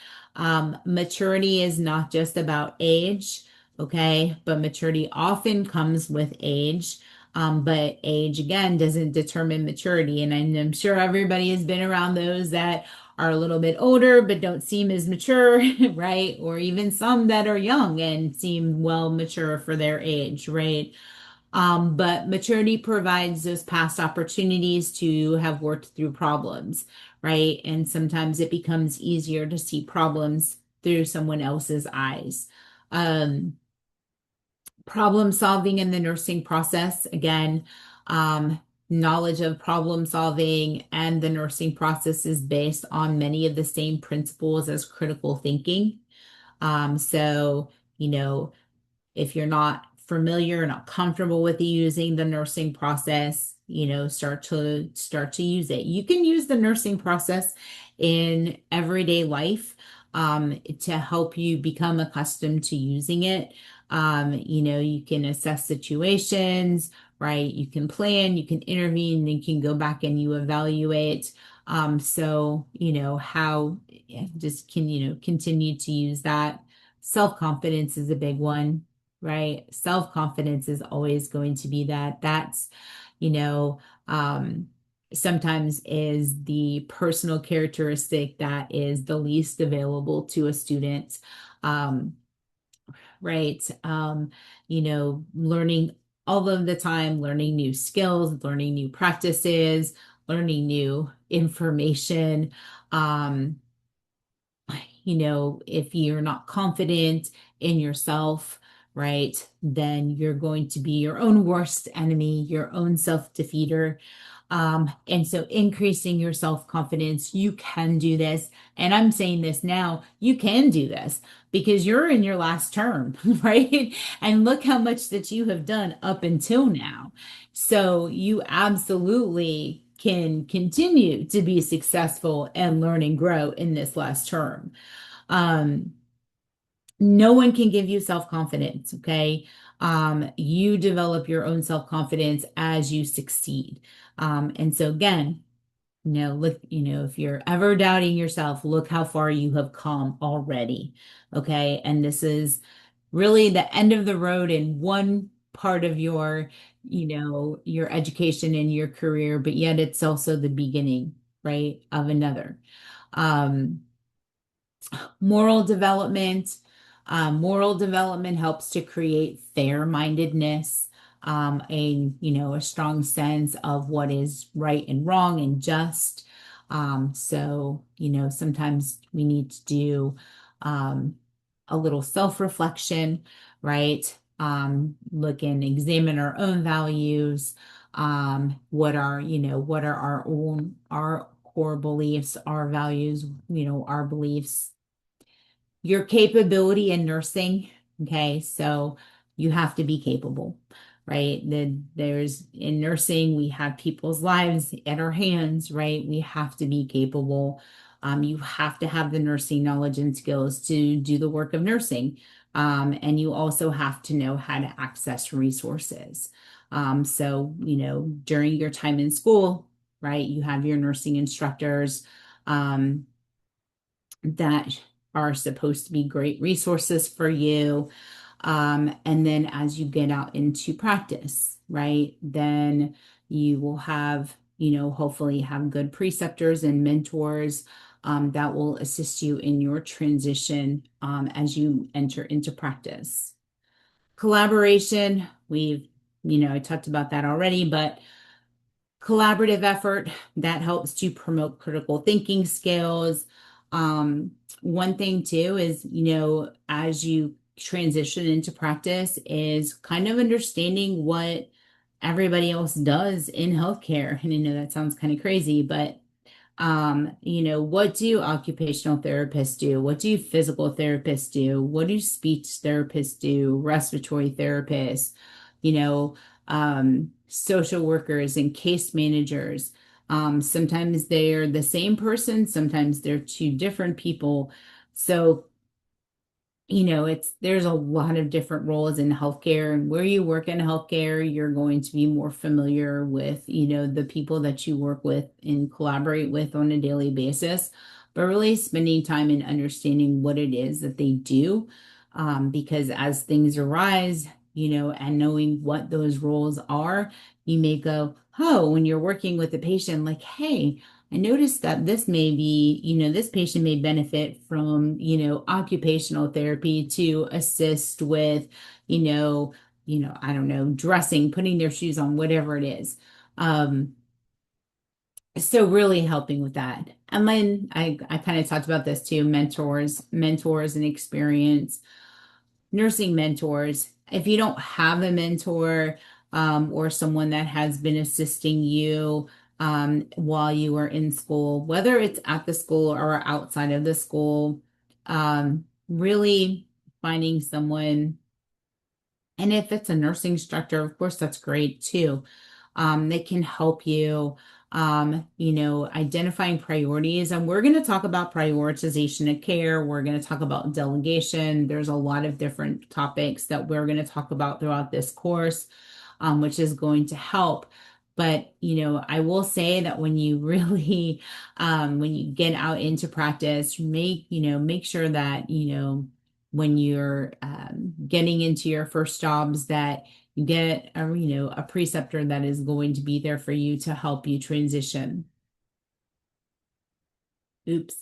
Maturity is not just about age. Okay. But maturity often comes with age. But age, again, doesn't determine maturity. And I'm sure everybody has been around those that are a little bit older but don't seem as mature, right? Or even some that are young and seem well mature for their age, right? But maturity provides those past opportunities to have worked through problems, right? And sometimes it becomes easier to see problems through someone else's eyes. Um, Problem solving in the nursing process, again, knowledge of problem solving and the nursing process is based on many of the same principles as critical thinking. So, you know, if you're not familiar, not comfortable with using the nursing process, start to use it. You can use the nursing process in everyday life to help you become accustomed to using it. You can assess situations, right? You can plan, you can intervene, and you can go back and you evaluate. How just can, continue to use that. Self-confidence is a big one, right? Self-confidence is always going to be that. That's, you know, um, sometimes is the personal characteristic that is the least available to a student. Um, right? Learning all of the time, learning new skills, learning new practices, learning new information. Um, if you're not confident in yourself, right, then you're going to be your own worst enemy, your own self-defeater. And so increasing your self-confidence, you can do this. And I'm saying this now, you can do this because you're in your last term, right? And look how much that you have done up until now. So you absolutely can continue to be successful and learn and grow in this last term. Um, no one can give you self-confidence, okay? You develop your own self-confidence as you succeed. And so again, look, if you're ever doubting yourself, look how far you have come already. Okay. And this is really the end of the road in one part of your education and your career, but yet it's also the beginning, right, of another. Um, Moral development. Moral development helps to create fair-mindedness, a strong sense of what is right and wrong and just. Sometimes we need to do um, a little self-reflection, right? Look and examine our own values. What are our core beliefs, our values, our beliefs, your capability in nursing. Okay, so you have to be capable, right? There's in nursing, we have people's lives at our hands, right? We have to be capable. You have to have the nursing knowledge and skills to do the work of nursing. And you also have to know how to access resources. During your time in school, right, you have your nursing instructors. That are supposed to be great resources for you. And then as you get out into practice, right, then you will have, hopefully have good preceptors and mentors that will assist you in your transition as you enter into practice. Collaboration, I talked about that already, but collaborative effort that helps to promote critical thinking skills. One thing too is, as you transition into practice is kind of understanding what everybody else does in healthcare. And I know that sounds kind of crazy, but what do occupational therapists do? What do physical therapists do? What do speech therapists do? Respiratory therapists, you know, social workers and case managers. Sometimes they're the same person, sometimes they're two different people. So there's a lot of different roles in healthcare, and where you work in healthcare, you're going to be more familiar with, the people that you work with and collaborate with on a daily basis, but really spending time and understanding what it is that they do. Because as things arise, and knowing what those roles are, you may go, oh, when you're working with a patient, like, hey, I noticed that this may be, this patient may benefit from, occupational therapy to assist with, I don't know, dressing, putting their shoes on, whatever it is. So really helping with that. And then I kind of talked about this too, mentors and experience, nursing mentors. If you don't have a mentor or someone that has been assisting you while you are in school, whether it's at the school or outside of the school, really finding someone. And if it's a nursing instructor, of course, that's great too. They can help you Identifying priorities. And we're going to talk about prioritization of care. We're going to talk about delegation. There's a lot of different topics that we're going to talk about throughout this course, which is going to help. But, I will say that when you really, when you get out into practice, make sure that, when you're getting into your first jobs, that you get a preceptor that is going to be there for you to help you transition. Oops.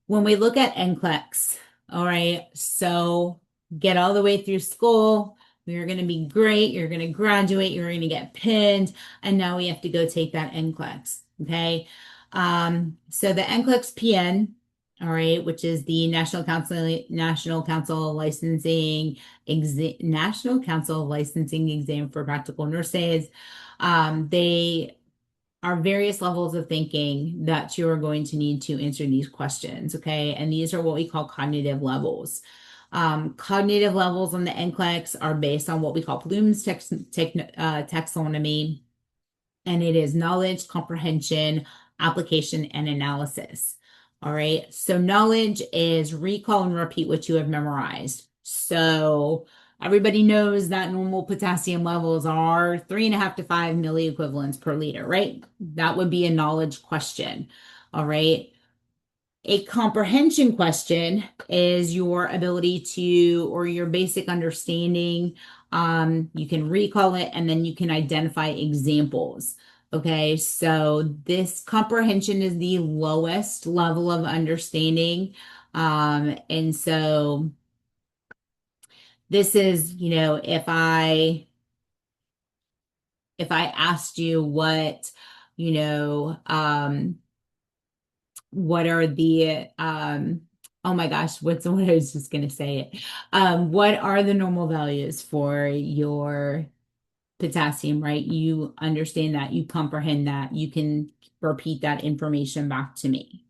When we look at NCLEX, all right, so get all the way through school. You're going to be great. You're going to graduate. You're going to get pinned. And now we have to go take that NCLEX. Okay. So the NCLEX PN, all right, which is the National Council of Licensing National Council of Licensing exam for practical nurses. They are various levels of thinking that you are going to need to answer these questions, okay? And these are what we call cognitive levels. Cognitive levels on the NCLEX are based on what we call Bloom's taxonomy, and it is knowledge, comprehension, application, and analysis. All right, so knowledge is recall and repeat what you have memorized. So everybody knows that normal potassium levels are 3.5 to 5 milliequivalents per liter, right? That would be a knowledge question. All right. A comprehension question is your ability to, or your basic understanding. You can recall it and then you can identify examples. Okay, so this comprehension is the lowest level of understanding. And so this is, if I asked you what are the oh my gosh, what I was just gonna say it. What are the normal values for your potassium, right? You understand that, you comprehend that, you can repeat that information back to me.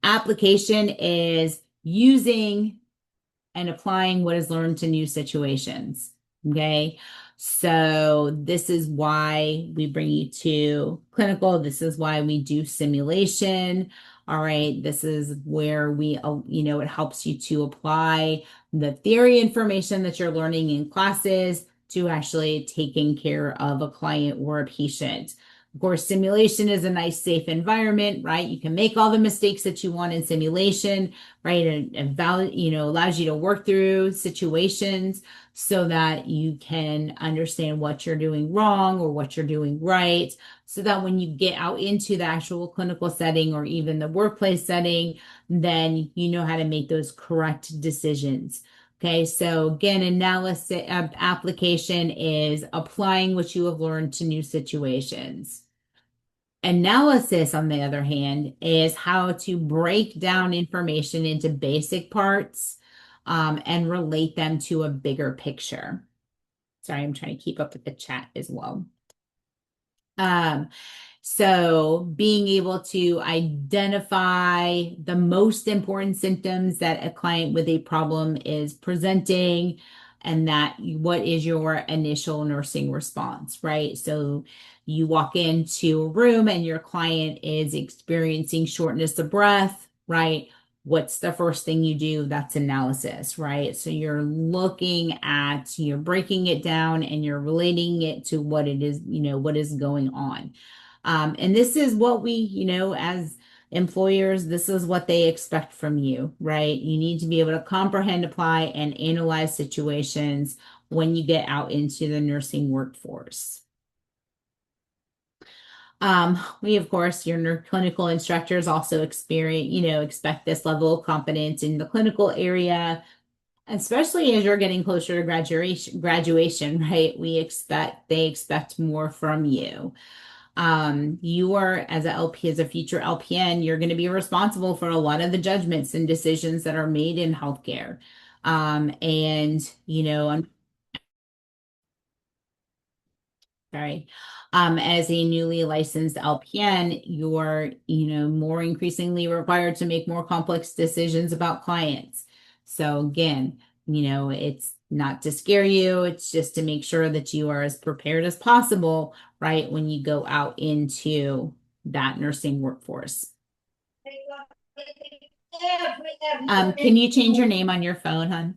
Application is using and applying what is learned to new situations. Okay. So this is why we bring you to clinical. This is why we do simulation. All right. This is where it helps you to apply the theory information that you're learning in classes to actually taking care of a client or a patient. Of course, simulation is a nice, safe environment, right? You can make all the mistakes that you want in simulation, right? And allows you to work through situations so that you can understand what you're doing wrong or what you're doing right. So that when you get out into the actual clinical setting or even the workplace setting, then you know how to make those correct decisions. Okay, so again, analysis application is applying what you have learned to new situations. Analysis, on the other hand, is how to break down information into basic parts and relate them to a bigger picture. Sorry, I'm trying to keep up with the chat as well. So being able to identify the most important symptoms that a client with a problem is presenting, and that what is your initial nursing response, right? So you walk into a room and your client is experiencing shortness of breath, right? What's the first thing you do? That's analysis, right? So you're breaking it down and you're relating it to what it is, what is going on. And this is what as employers, this is what they expect from you, right? You need to be able to comprehend, apply, and analyze situations when you get out into the nursing workforce. We, of course, your clinical instructors also expect this level of competence in the clinical area, especially as you're getting closer to graduation, right? They expect more from you. You are, as a future LPN, you're going to be responsible for a lot of the judgments and decisions that are made in healthcare. Sorry. As a newly licensed LPN, you're, more increasingly required to make more complex decisions about clients. So again, it's not to scare you. It's just to make sure that you are as prepared as possible, right, when you go out into that nursing workforce. Can you change your name on your phone, hon?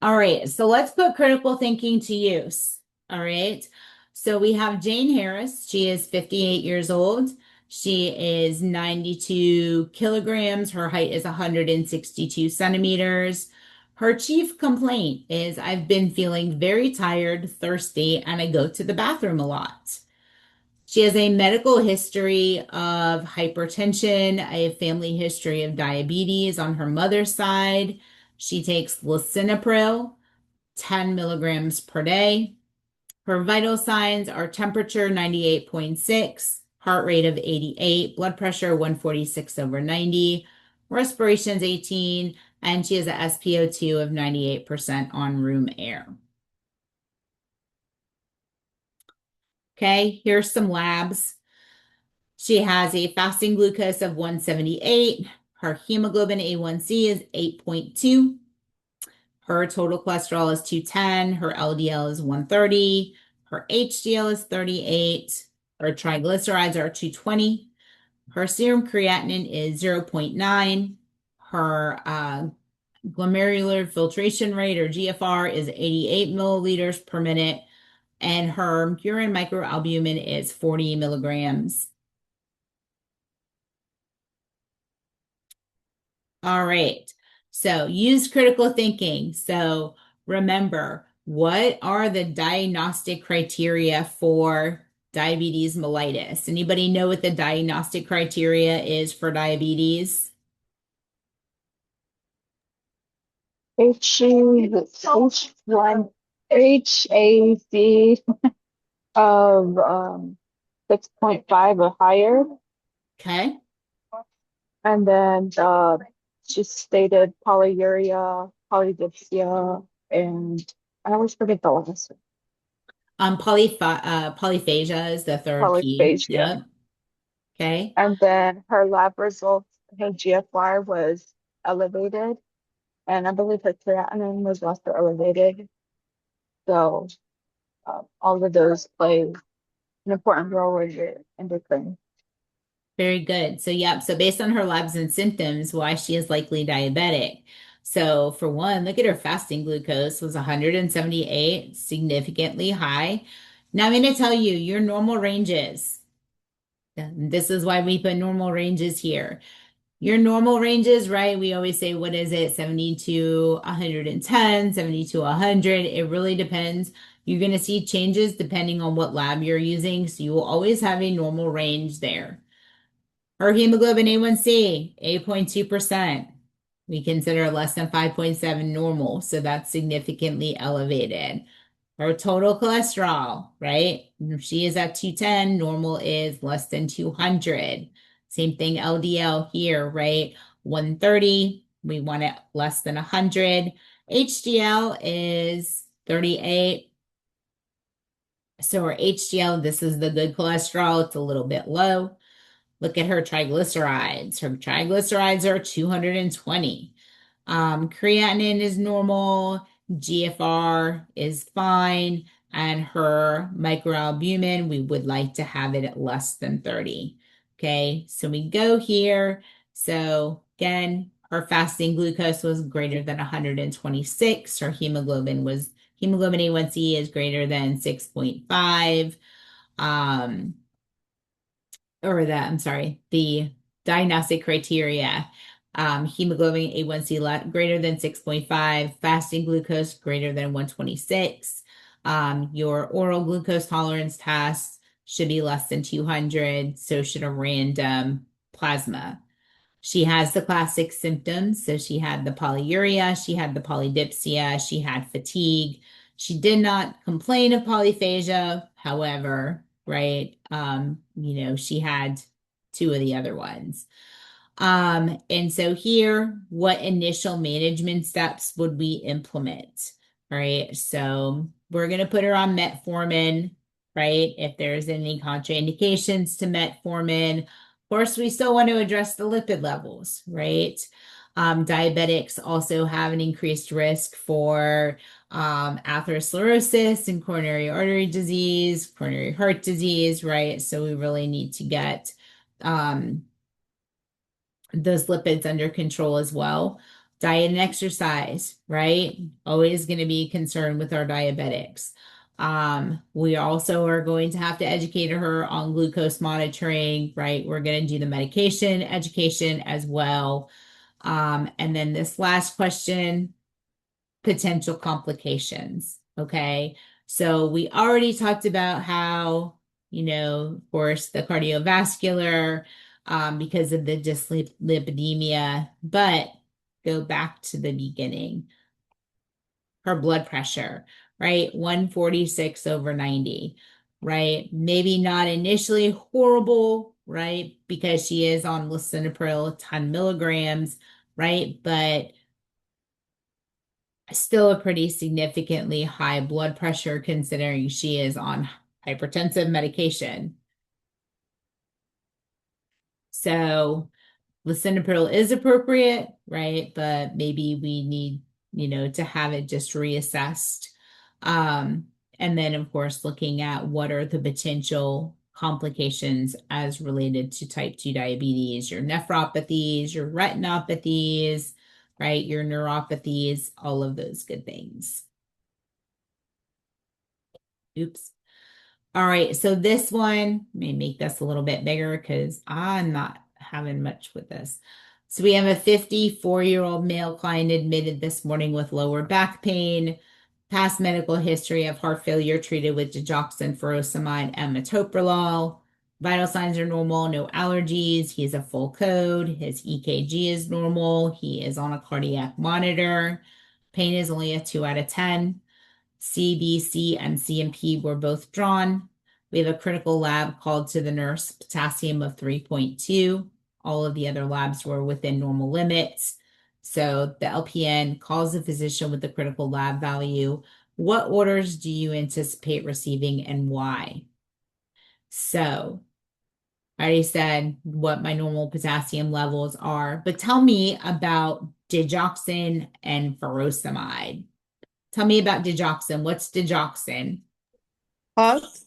All right, so let's put critical thinking to use. All right, so we have Jane Harris. She is 58 years old. She is 92 kilograms. Her height is 162 centimeters. Her chief complaint is I've been feeling very tired, thirsty, and I go to the bathroom a lot. She has a medical history of hypertension, a family history of diabetes on her mother's side. She takes lisinopril, 10 milligrams per day. Her vital signs are temperature 98.6, heart rate of 88, blood pressure 146 over 90, respirations 18, and she has a SpO2 of 98% on room air. Okay, here's some labs. She has a fasting glucose of 178. Her hemoglobin A1C is 8.2. Her total cholesterol is 210. Her LDL is 130. Her HDL is 38. Her triglycerides are 220. Her serum creatinine is 0.9. Her glomerular filtration rate, or GFR, is 88 milliliters per minute. And her urine microalbumin is 40 milligrams. All right. So use critical thinking. So remember, what are the diagnostic criteria for diabetes mellitus? Anybody know what the diagnostic criteria is for diabetes? H1 HAC of 6.5 or higher. Okay. And then she stated polyuria, polydipsia, and I always forget the last one. Polyphagia is the third P. Polyphagia. Yep. Okay. And then her lab results, her GFR was elevated, and I believe her creatinine was also elevated. So all of those play an important role in your endocrine. Very good. So, yep. So, based on her labs and symptoms, why she is likely diabetic. So, for one, look at her fasting glucose was 178, significantly high. Now, I'm going to tell you your normal ranges. This is why we put normal ranges here. Your normal ranges, right? We always say, what is it? 70 to 110, 70 to 100. It really depends. You're going to see changes depending on what lab you're using. So, you will always have a normal range there. Her hemoglobin A1C, 8.2%. We consider less than 5.7 normal, so that's significantly elevated. Her total cholesterol, right? If she is at 210, normal is less than 200. Same thing, LDL here, right? 130, we want it less than 100. HDL is 38. So her HDL, this is the good cholesterol, it's a little bit low. Look at her triglycerides. Her triglycerides are 220. Creatinine is normal. GFR is fine. And her microalbumin, we would like to have it at less than 30. Okay, so we go here. So again, her fasting glucose was greater than 126. Her hemoglobin A1C is greater than 6.5. I'm sorry, the diagnostic criteria, hemoglobin A1C greater than 6.5, fasting glucose greater than 126. Your oral glucose tolerance test should be less than 200, so should a random plasma. She has the classic symptoms. So she had the polyuria, she had the polydipsia, she had fatigue. She did not complain of polyphagia, however, right? She had two of the other ones. And so here, what initial management steps would we implement? Right. So we're going to put her on metformin, right? If there's any contraindications to metformin, course, we still want to address the lipid levels, right? Diabetics also have an increased risk for atherosclerosis and coronary artery disease, coronary heart disease, right? So we really need to get those lipids under control as well. Diet and exercise, right? Always going to be concerned with our diabetics. We also are going to have to educate her on glucose monitoring, right? We're going to do the medication education as well. And then this last question, potential complications. Okay. So we already talked about how, of course, the cardiovascular, because of the dyslipidemia, but go back to the beginning. Her blood pressure, right? 146 over 90, right? Maybe not initially horrible, right? Because she is on lisinopril 10 milligrams, right? But still a pretty significantly high blood pressure considering she is on hypertensive medication. So lisinopril is appropriate, right? But maybe we need, to have it just reassessed. Um, and then, of course, looking at what are the potential complications as related to type 2 diabetes, your nephropathies, your retinopathies, right? Your neuropathies, all of those good things. Oops. All right, so this one, let me make this a little bit bigger because I'm not having much with this. So we have a 54-year-old male client admitted this morning with lower back pain, past medical history of heart failure treated with digoxin, furosemide, and metoprolol. Vital signs are normal, no allergies. He has a full code. His EKG is normal. He is on a cardiac monitor. Pain is only a 2 out of 10. CBC and CMP were both drawn. We have a critical lab called to the nurse, potassium of 3.2. All of the other labs were within normal limits. So the LPN calls the physician with the critical lab value. What orders do you anticipate receiving and why? So I already said what my normal potassium levels are, but tell me about digoxin and furosemide. Tell me about digoxin. What's digoxin? Pulse.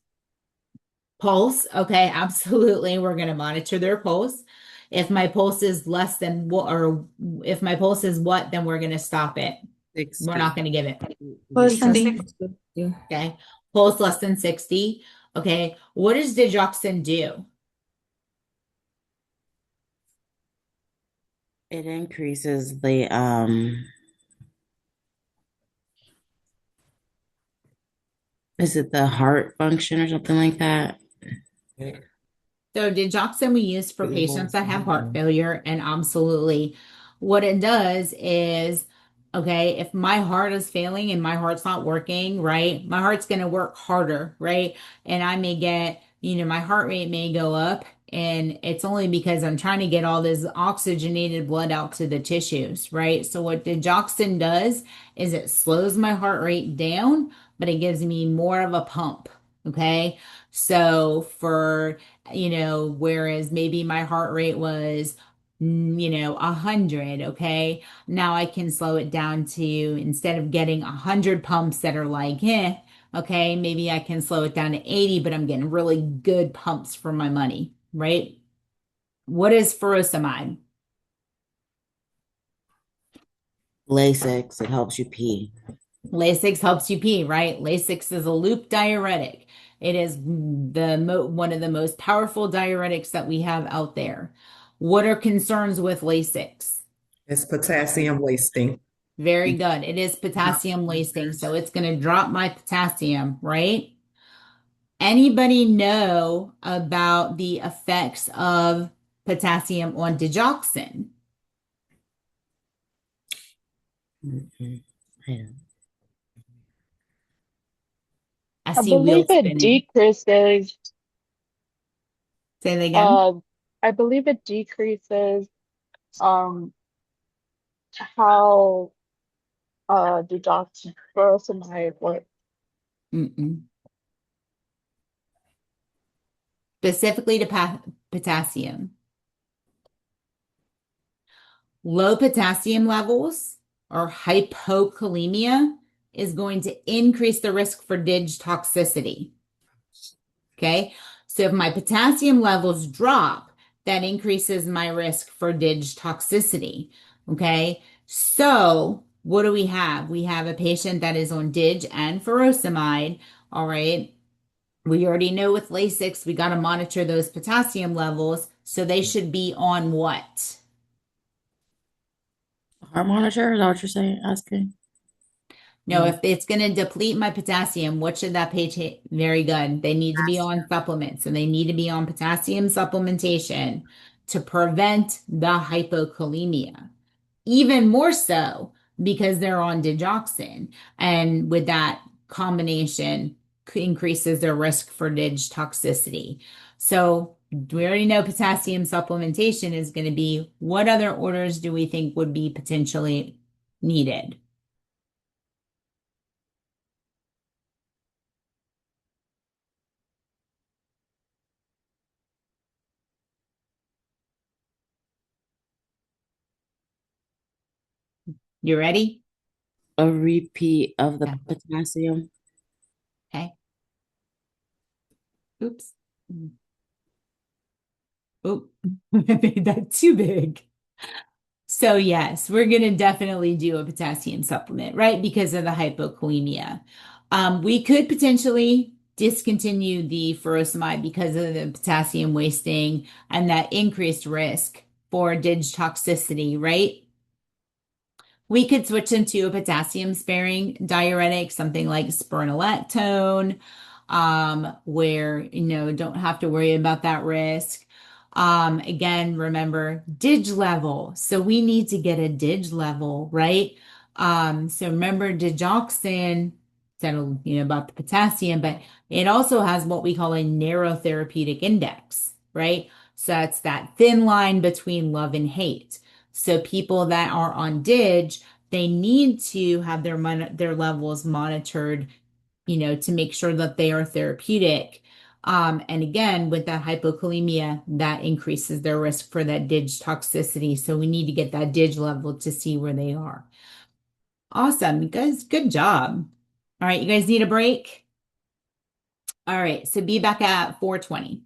Pulse. Okay, absolutely. We're going to monitor their pulse. If my pulse is less than what, or if my pulse is what, then we're going to stop it. We're not 60. going to give it. Pulse Less and than Okay. Pulse less than 60. Okay. What does digoxin do? It increases the is it the heart function or something like that? So digoxin we use for patients that have heart failure, and absolutely what it does is, okay, if my heart is failing and my heart's not working, right? My heart's going to work harder, right? And I may get, my heart rate may go up, and it's only because I'm trying to get all this oxygenated blood out to the tissues, right? So what digoxin does is it slows my heart rate down, but it gives me more of a pump, okay? So for whereas maybe my heart rate was, 100, okay? Now I can slow it down to, instead of getting 100 pumps that are like, okay, maybe I can slow it down to 80, but I'm getting really good pumps for my money, right? What is furosemide? Lasix, it helps you pee. Lasix helps you pee, right? Lasix is a loop diuretic. It is one of the most powerful diuretics that we have out there. What are concerns with Lasix? It's potassium wasting. Very good. It is potassium lacing, so it's going to drop my potassium, right? Anybody know about the effects of potassium on digoxin? Mhm. Yeah. I I see believe wheels it spinning. decreases, Say that again. uh, I believe it decreases, um, how, deoxyfurosemide works. Mm-mm. Specifically to potassium. Low potassium levels or hypokalemia is going to increase the risk for DIG toxicity. Okay. So if my potassium levels drop, that increases my risk for DIG toxicity. Okay. So what do we have? We have a patient that is on DIG and furosemide. All right. We already know with Lasix, we got to monitor those potassium levels. So they should be on what? Heart monitor, is that what you're saying, asking? No, if it's going to deplete my potassium, what should that patient? Very good. They need to be on supplements and they need to be on potassium supplementation to prevent the hypokalemia. Even more so because they're on digoxin. And with that combination, increases their risk for dig toxicity. So we already know potassium supplementation is going to be. What other orders do we think would be potentially needed? You ready? A repeat of the Yeah. potassium. Okay. Oops. Oop. I made that too big. So yes, we're going to definitely do a potassium supplement, right? Because of the hypokalemia. We could potentially discontinue the furosemide because of the potassium wasting and that increased risk for dig toxicity, right? We could switch into a potassium sparing diuretic, something like spironolactone, where, don't have to worry about that risk. Again, remember dig level. So we need to get a dig level, right? So remember digoxin, that'll, about the potassium, but it also has what we call a narrow therapeutic index, right? So that's that thin line between love and hate. So people that are on DIG, they need to have their levels monitored, to make sure that they are therapeutic. And again, with that hypokalemia, that increases their risk for that DIG toxicity. So we need to get that DIG level to see where they are. Awesome, you guys, good job. All right, you guys need a break? All right, so be back at 4:20.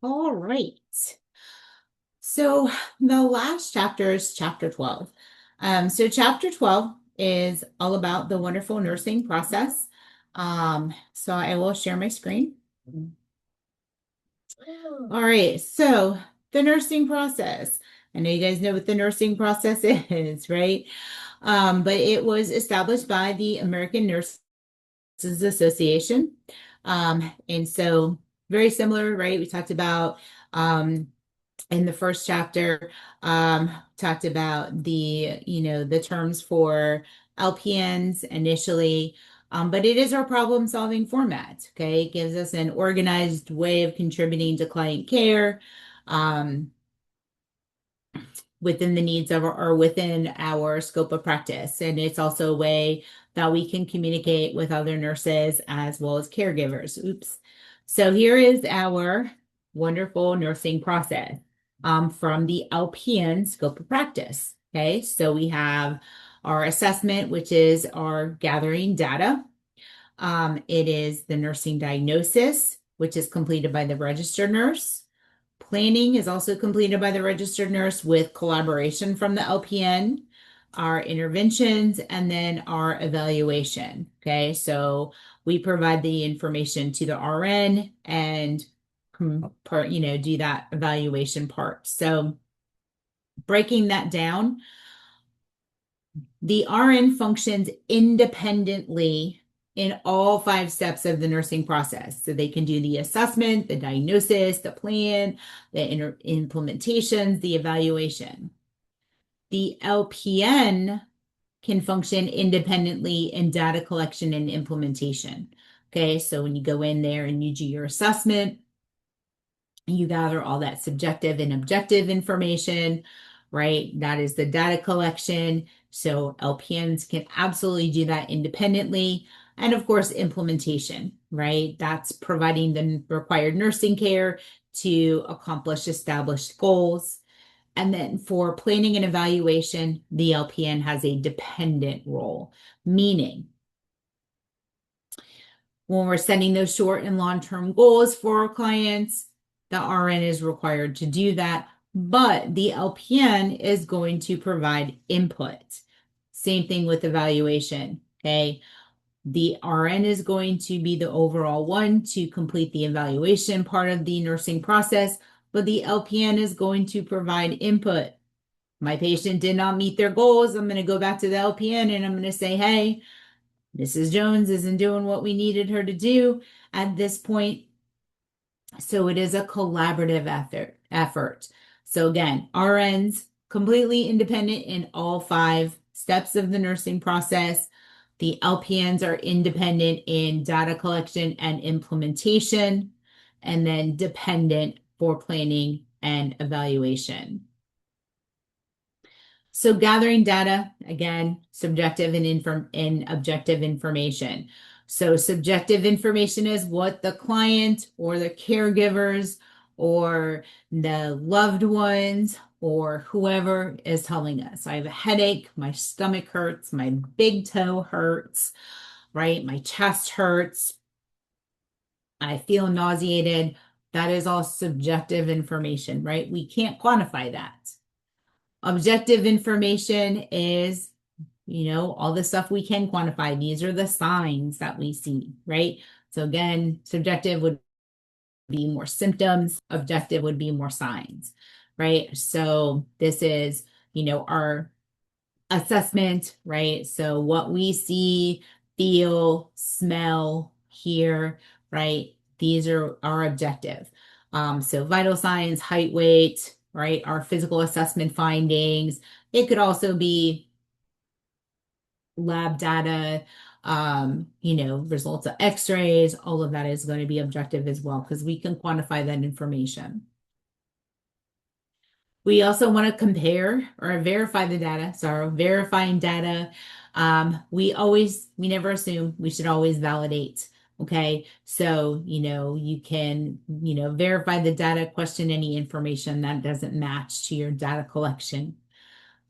All right. So the last chapter is chapter 12. So chapter 12 is all about the wonderful nursing process. So I will share my screen. All right, so the nursing process. I know you guys know what the nursing process is, right? But it was established by the American Nurses Association. And so very similar, right? We talked about in the first chapter, talked about the terms for LPNs initially, but it is our problem-solving format, okay? It gives us an organized way of contributing to client care, um, within the needs of or within our scope of practice. And it's also a way that we can communicate with other nurses as well as caregivers. Oops. So here is our wonderful nursing process from the LPN scope of practice. Okay, so we have our assessment, which is our gathering data. It is the nursing diagnosis, which is completed by the registered nurse. Planning is also completed by the registered nurse with collaboration from the LPN, our interventions, and then our evaluation. Okay, so we provide the information to the RN and do that evaluation part. So breaking that down, the RN functions independently in all 5 steps of the nursing process. So they can do the assessment, the diagnosis, the plan, the implementations, the evaluation. The LPN can function independently in data collection and implementation. Okay, so when you go in there and you do your assessment, you gather all that subjective and objective information, right? That is the data collection. So LPNs can absolutely do that independently. And of course, implementation, right? That's providing the required nursing care to accomplish established goals. And then for planning and evaluation, the LPN has a dependent role, meaning when we're setting those short and long-term goals for our clients, the RN is required to do that, but the LPN is going to provide input. Same thing with evaluation, okay? The RN is going to be the overall one to complete the evaluation part of the nursing process, but the LPN is going to provide input. My patient did not meet their goals. I'm going to go back to the LPN and I'm going to say, hey, Mrs. Jones isn't doing what we needed her to do at this point. So it is a collaborative effort. So again, RNs completely independent in all 5 steps of the nursing process. The LPNs are independent in data collection and implementation, and then dependent for planning and evaluation. So gathering data, again, subjective and objective information. So subjective information is what the client or the caregivers or the loved ones or whoever is telling us. I have a headache, my stomach hurts, my big toe hurts, right? My chest hurts. I feel nauseated. That is all subjective information, right? We can't quantify that. Objective information is, all the stuff we can quantify. These are the signs that we see, right? So again, subjective would be more symptoms, objective would be more signs, right? So this is, our assessment, right? So what we see, feel, smell, hear, right? These are our objective. So vital signs, height, weight, right? Our physical assessment findings. It could also be lab data, results of x-rays. All of that is going to be objective as well because we can quantify that information. We also want to compare or verify the data. So verifying data, we never assume, we should always validate. Okay. So, you can, verify the data, question any information that doesn't match to your data collection.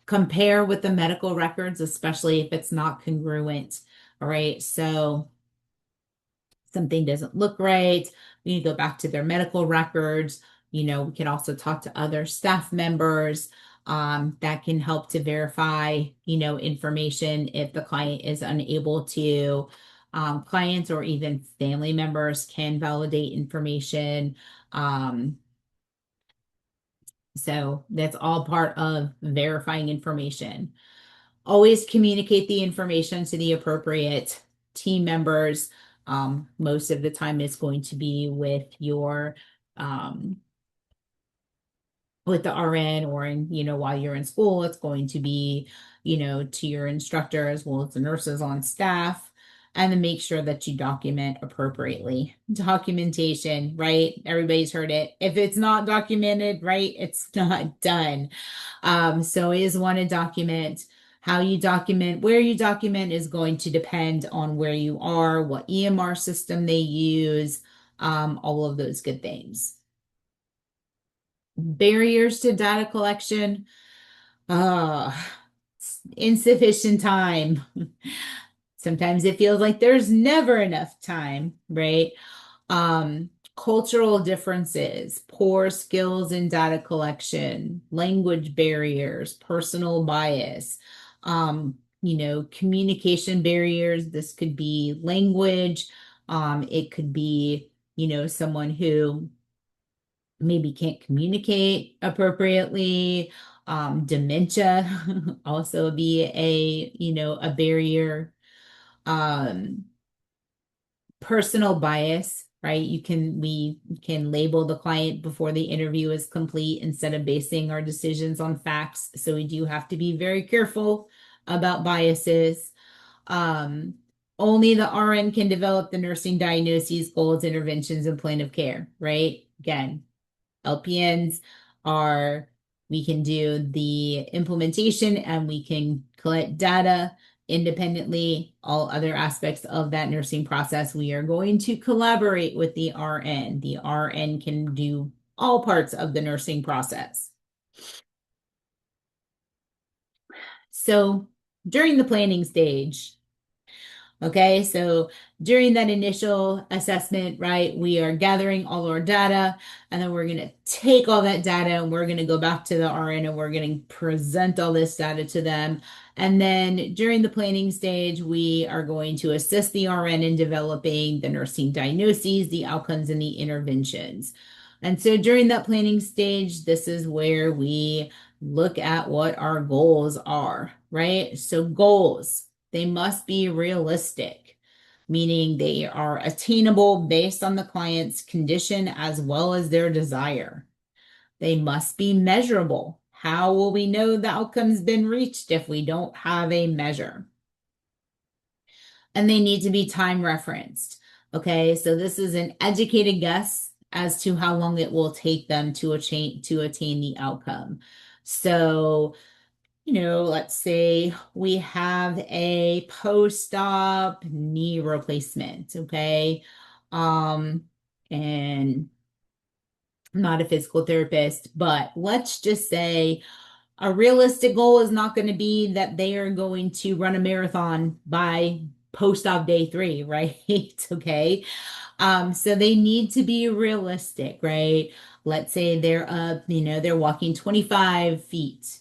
Compare with the medical records, especially if it's not congruent. All right. So something doesn't look right. We need to go back to their medical records, We can also talk to other staff members that can help to verify, information if the client is unable to. Clients or even family members can validate information. So that's all part of verifying information. Always communicate the information to the appropriate team members. Most of the time it's going to be um, with the RN or while you're in school, it's going to be, to your instructor as well as the nurses on staff. And then make sure that you document appropriately. Documentation, right? Everybody's heard it. If it's not documented, right, it's not done. So is want to document. How you document, where you document is going to depend on where you are, what EMR system they use, all of those good things. Barriers to data collection, uh, insufficient time. Sometimes it feels like there's never enough time, right? Cultural differences, poor skills in data collection, language barriers, personal bias, communication barriers. This could be language. It could be, someone who maybe can't communicate appropriately. Dementia also be a barrier. Um, Personal bias, right? We can label the client before the interview is complete instead of basing our decisions on facts. So we do have to be very careful about biases. Um, Only the RN can develop the nursing diagnoses, goals, interventions, and plan of care, right? Again, LPNs are, we can do the implementation and we can collect data independently. All other aspects of that nursing process, we are going to collaborate with the RN. The RN can do all parts of the nursing process. So during the planning stage, okay, so during that initial assessment, right, we are gathering all our data, and then we're going to take all that data and we're going to go back to the RN and we're going to present all this data to them. And then during the planning stage, we are going to assist the RN in developing the nursing diagnoses, the outcomes, and the interventions. And so during that planning stage, this is where we look at what our goals are, right? So goals. They must be realistic, meaning they are attainable based on the client's condition as well as their desire. They must be measurable. How will we know the outcome's been reached if we don't have a measure? And they need to be time referenced. Okay, so this is an educated guess as to how long it will take them to attain the outcome. So let's say we have a post-op knee replacement, okay? And I'm not a physical therapist, but let's just say a realistic goal is not going to be that they are going to run a marathon by post-op day 3, right? Okay. So they need to be realistic, right? Let's say they're up, they're walking 25 feet,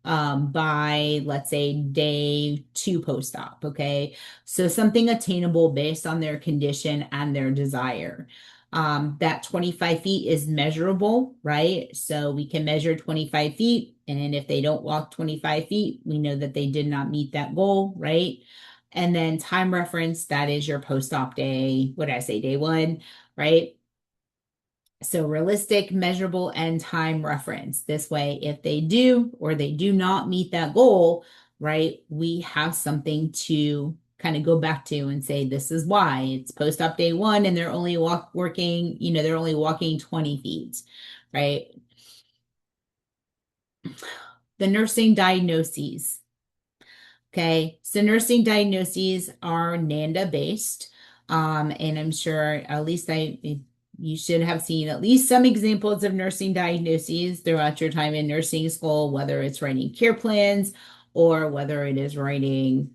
by let's say day 2 post-op. Okay. So something attainable based on their condition and their desire. That 25 feet is measurable, right? So we can measure 25 feet. And if they don't walk 25 feet, we know that they did not meet that goal, right? And then time reference, that is your post-op day, what did I say, day 1, right? So realistic, measurable, and time reference. This way, if they do or they do not meet that goal, right, we have something to kind of go back to and say, this is why. It's post-op day 1 and they're only they're only walking 20 feet, right? The nursing diagnoses. Okay, so nursing diagnoses are NANDA based. And I'm sure at least you should have seen at least some examples of nursing diagnoses throughout your time in nursing school, whether it's writing care plans or whether it is writing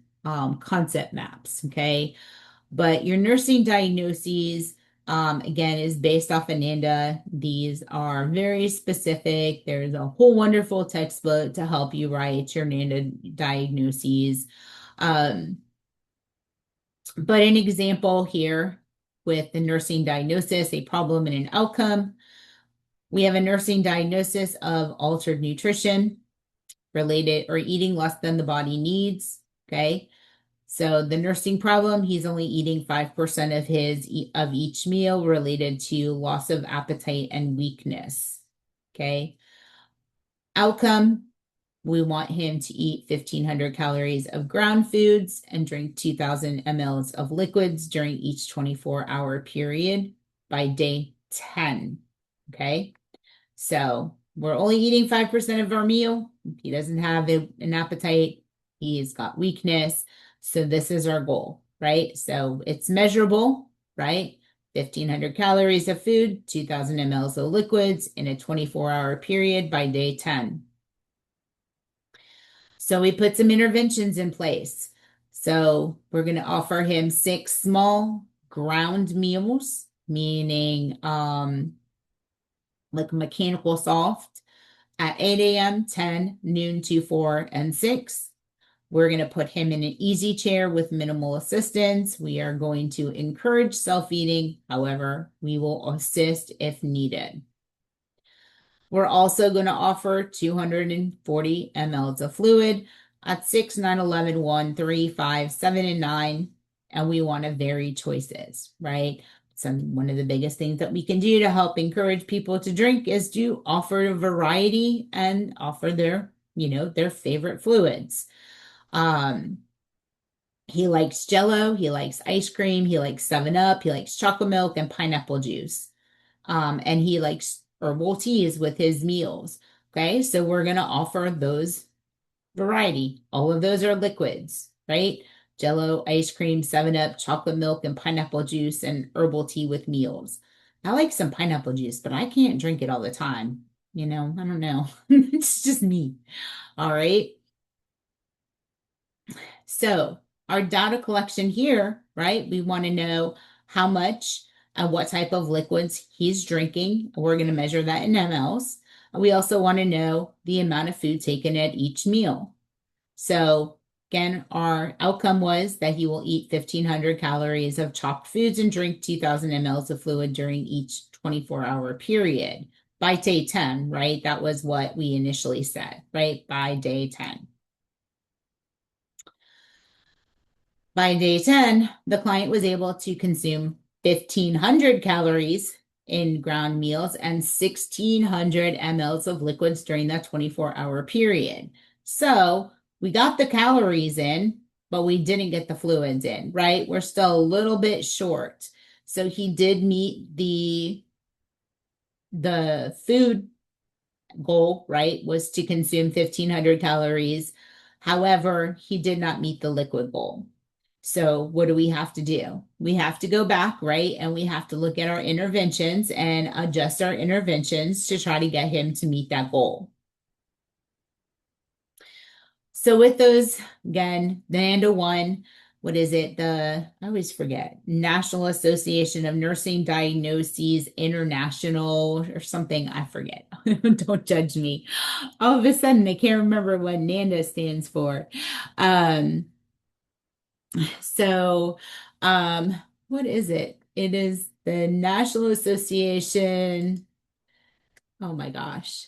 concept maps. Okay, but your nursing diagnoses, again, is based off of NANDA. These are very specific. There's a whole wonderful textbook to help you write your NANDA diagnoses. But an example here with the nursing diagnosis, a problem and an outcome. We have a nursing diagnosis of altered nutrition related or eating less than the body needs. Okay. So the nursing problem, he's only eating 5% of each meal related to loss of appetite and weakness. Okay. Outcome, we want him to eat 1,500 calories of ground foods and drink 2,000 mLs of liquids during each 24-hour period by day 10. Okay. So we're only eating 5% of our meal. He doesn't have an appetite. He's got weakness. So this is our goal, right? So it's measurable, right? 1,500 calories of food, 2,000 mLs of liquids in a 24-hour period by day 10. So we put some interventions in place. So we're going to offer him 6 small ground meals, meaning like mechanical soft at 8 a.m., 10, noon, 2, 4, and 6. We're going to put him in an easy chair with minimal assistance. We are going to encourage self-eating. However, we will assist if needed. We're also going to offer 240 mLs of fluid at 6, 9, 11, 1, 3, 5, 7, and 9. And we want to vary choices, right? One of the biggest things that we can do to help encourage people to drink is to offer a variety and offer their favorite fluids. He likes Jello, he likes ice cream, he likes 7-Up, he likes chocolate milk and pineapple juice. And he likes herbal teas with his meals. Okay, so we're going to offer those variety. All of those are liquids, right? Jello, ice cream, 7-Up, chocolate milk, and pineapple juice, and herbal tea with meals. I like some pineapple juice, but I can't drink it all the time. I don't know. It's just me. All right. So our data collection here, right? We want to know how much and what type of liquids he's drinking. We're going to measure that in mLs. We also want to know the amount of food taken at each meal. So again, our outcome was that he will eat 1,500 calories of chopped foods and drink 2,000 mLs of fluid during each 24-hour period by day 10, right? That was what we initially said, right? By day 10. By day 10, the client was able to consume 1,500 calories in ground meals and 1,600 mLs of liquids during that 24-hour period. So we got the calories in, but we didn't get the fluids in, right? We're still a little bit short. So he did meet the food goal, right, was to consume 1,500 calories. However, he did not meet the liquid goal. So what do we have to do? We have to go back, right? And we have to look at our interventions and adjust our interventions to try to get him to meet that goal. So with those, again, the NANDA one, what is it? I always forget, National Association of Nursing Diagnoses International or something. I forget. Don't judge me. All of a sudden, I can't remember what NANDA stands for. So, what is it? It is the National Association. Oh my gosh.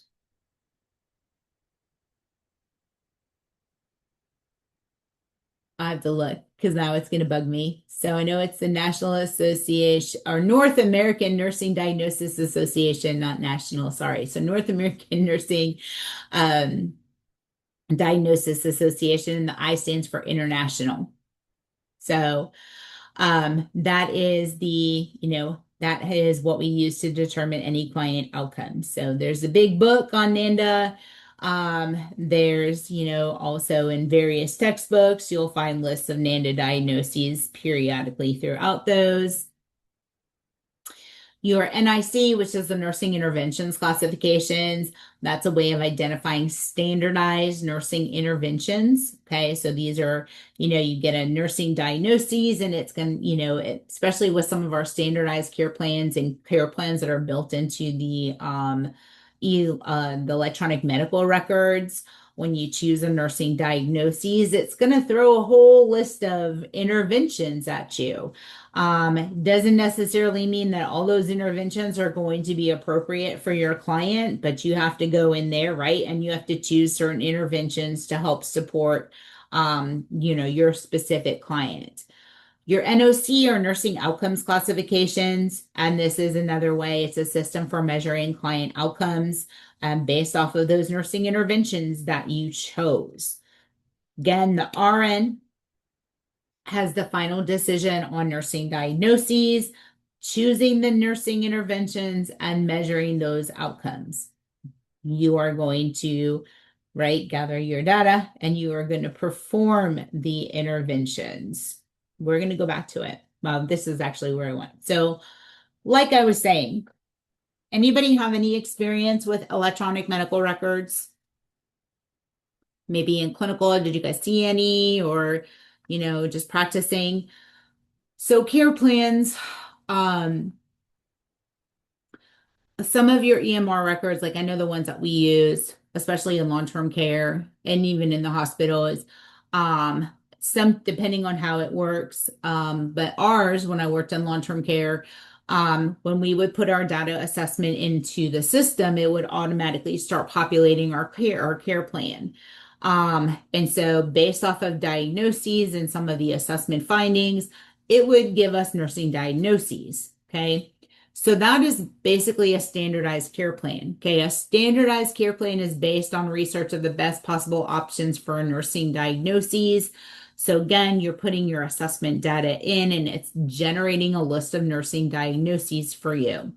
I have to look because now it's going to bug me. So I know it's the National Association or North American Nursing Diagnosis Association, not national, sorry. So North American Nursing Diagnosis Association, and the I stands for international. So that is that is what we use to determine any client outcome. So there's a big book on NANDA. There's, also in various textbooks, you'll find lists of NANDA diagnoses periodically throughout those. Your NIC, which is the nursing interventions classifications, that's a way of identifying standardized nursing interventions. Okay, so these are, you get a nursing diagnosis, and it's going to, especially with some of our standardized care plans and care plans that are built into the electronic medical records. When you choose a nursing diagnosis, it's going to throw a whole list of interventions at you. Doesn't necessarily mean that all those interventions are going to be appropriate for your client, but you have to go in there, right? And you have to choose certain interventions to help support, your specific client. Your NOC or nursing outcomes classifications, and this is another way, it's a system for measuring client outcomes based off of those nursing interventions that you chose. Again, the RN has the final decision on nursing diagnoses, choosing the nursing interventions, and measuring those outcomes. You are going to, right, gather your data, and you are going to perform the interventions. We're going to go back to it. This is actually where I went. So, like I was saying, anybody have any experience with electronic medical records? Maybe in clinical, did you guys see any, or, just practicing? So care plans, some of your EMR records, like I know the ones that we use, especially in long-term care and even in the hospitals, some depending on how it works. But ours, when I worked in long-term care, when we would put our data assessment into the system, it would automatically start populating our care plan. And so based off of diagnoses and some of the assessment findings, it would give us nursing diagnoses. Okay. So that is basically a standardized care plan. Okay, a standardized care plan is based on research of the best possible options for nursing diagnoses. So again, you're putting your assessment data in, and it's generating a list of nursing diagnoses for you.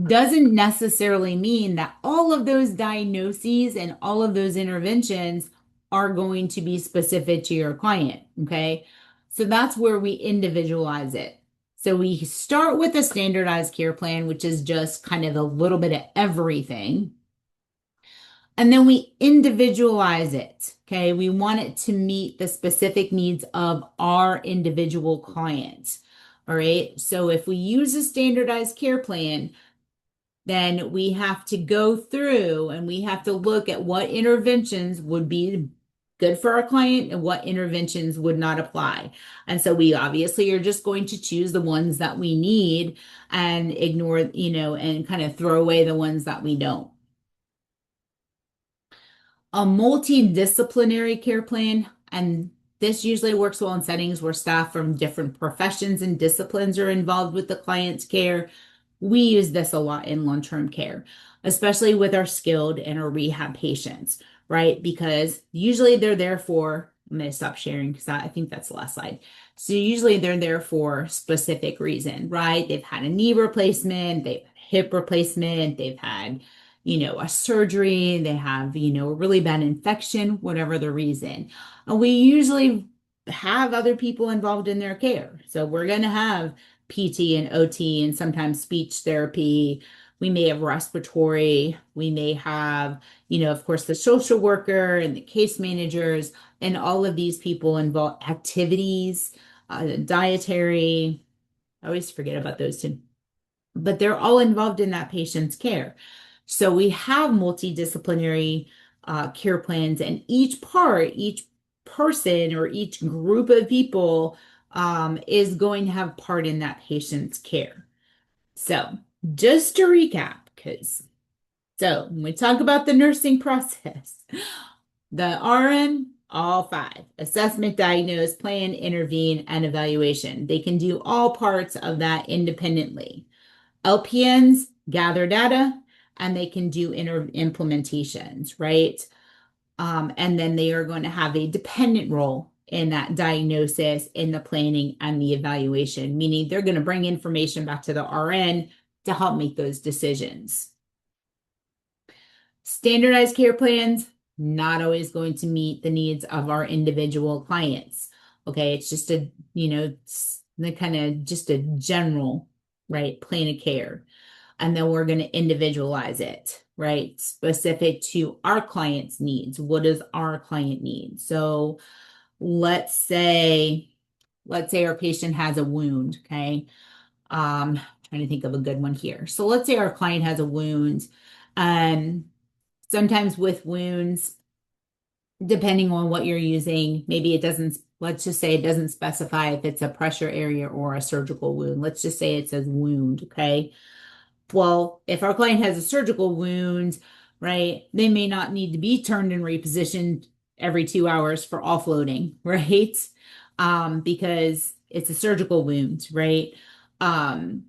Doesn't necessarily mean that all of those diagnoses and all of those interventions are going to be specific to your client. Okay, so that's where we individualize it. So we start with a standardized care plan, which is just kind of a little bit of everything. And then we individualize it. Okay. We want it to meet the specific needs of our individual clients. All right. So if we use a standardized care plan, then we have to go through and we have to look at what interventions would be good for our client and what interventions would not apply. And so we obviously are just going to choose the ones that we need and ignore, and kind of throw away the ones that we don't. A multidisciplinary care plan, and this usually works well in settings where staff from different professions and disciplines are involved with the client's care. We use this a lot in long-term care, especially with our skilled and our rehab patients, right? Because usually they're there for, I'm going to stop sharing because I think that's the last slide. So usually they're there for a specific reason, right? They've had a knee replacement, they've had hip replacement, they've had, a surgery, they have, a really bad infection, whatever the reason. And we usually have other people involved in their care. So we're going to have PT and OT and sometimes speech therapy. We may have respiratory. We may have, of course, the social worker and the case managers, and all of these people involve activities, dietary. I always forget about those two, but they're all involved in that patient's care. So we have multidisciplinary care plans, and each person or each group of people is going to have part in that patient's care. So just to recap, so when we talk about the nursing process, the RN, all five: assessment, diagnose, plan, intervene, and evaluation. They can do all parts of that independently. LPNs gather data and they can do implementations, right? And then they are going to have a dependent role in that diagnosis, in the planning, and the evaluation, meaning they're going to bring information back to the RN to help make those decisions. Standardized care plans, not always going to meet the needs of our individual clients. Okay, it's just a, the kind of just a general right? Plan of care. And then we're going to individualize it, right? Specific to our client's needs. What does our client need? So let's say our patient has a wound, okay? Trying to think of a good one here. So let's say our client has a wound. Sometimes with wounds, depending on what you're using, maybe it doesn't, let's just say it doesn't specify if it's a pressure area or a surgical wound. Let's just say it says wound, okay? Well, if our client has a surgical wound, right, they may not need to be turned and repositioned every 2 hours for offloading, right? Because it's a surgical wound, right? Um,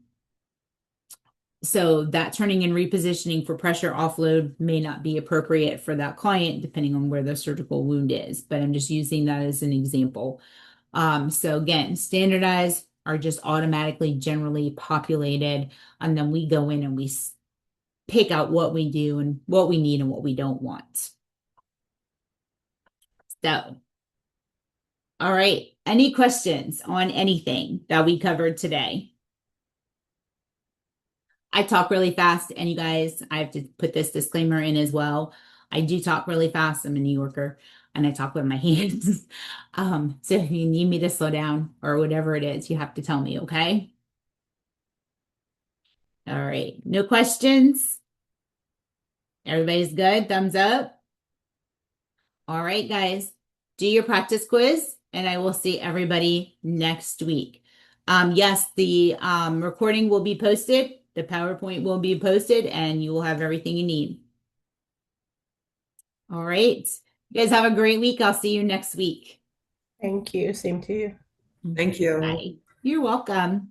so that turning and repositioning for pressure offload may not be appropriate for that client, depending on where the surgical wound is. But I'm just using that as an example. So again, standardized are just automatically generally populated, and then we go in and we pick out what we do and what we need and what we don't want. So, all right. Any questions on anything that we covered today? I talk really fast, and you guys, I have to put this disclaimer in as well. I do talk really fast. I'm a New Yorker and I talk with my hands. So if you need me to slow down or whatever it is, you have to tell me, okay? All right. No questions? Everybody's good? Thumbs up? All right, guys. Do your practice quiz, and I will see everybody next week. Yes, the recording will be posted. The PowerPoint will be posted, and you will have everything you need. All right. You guys have a great week. I'll see you next week. Thank you. Same to you. Thank you. Bye. You're welcome.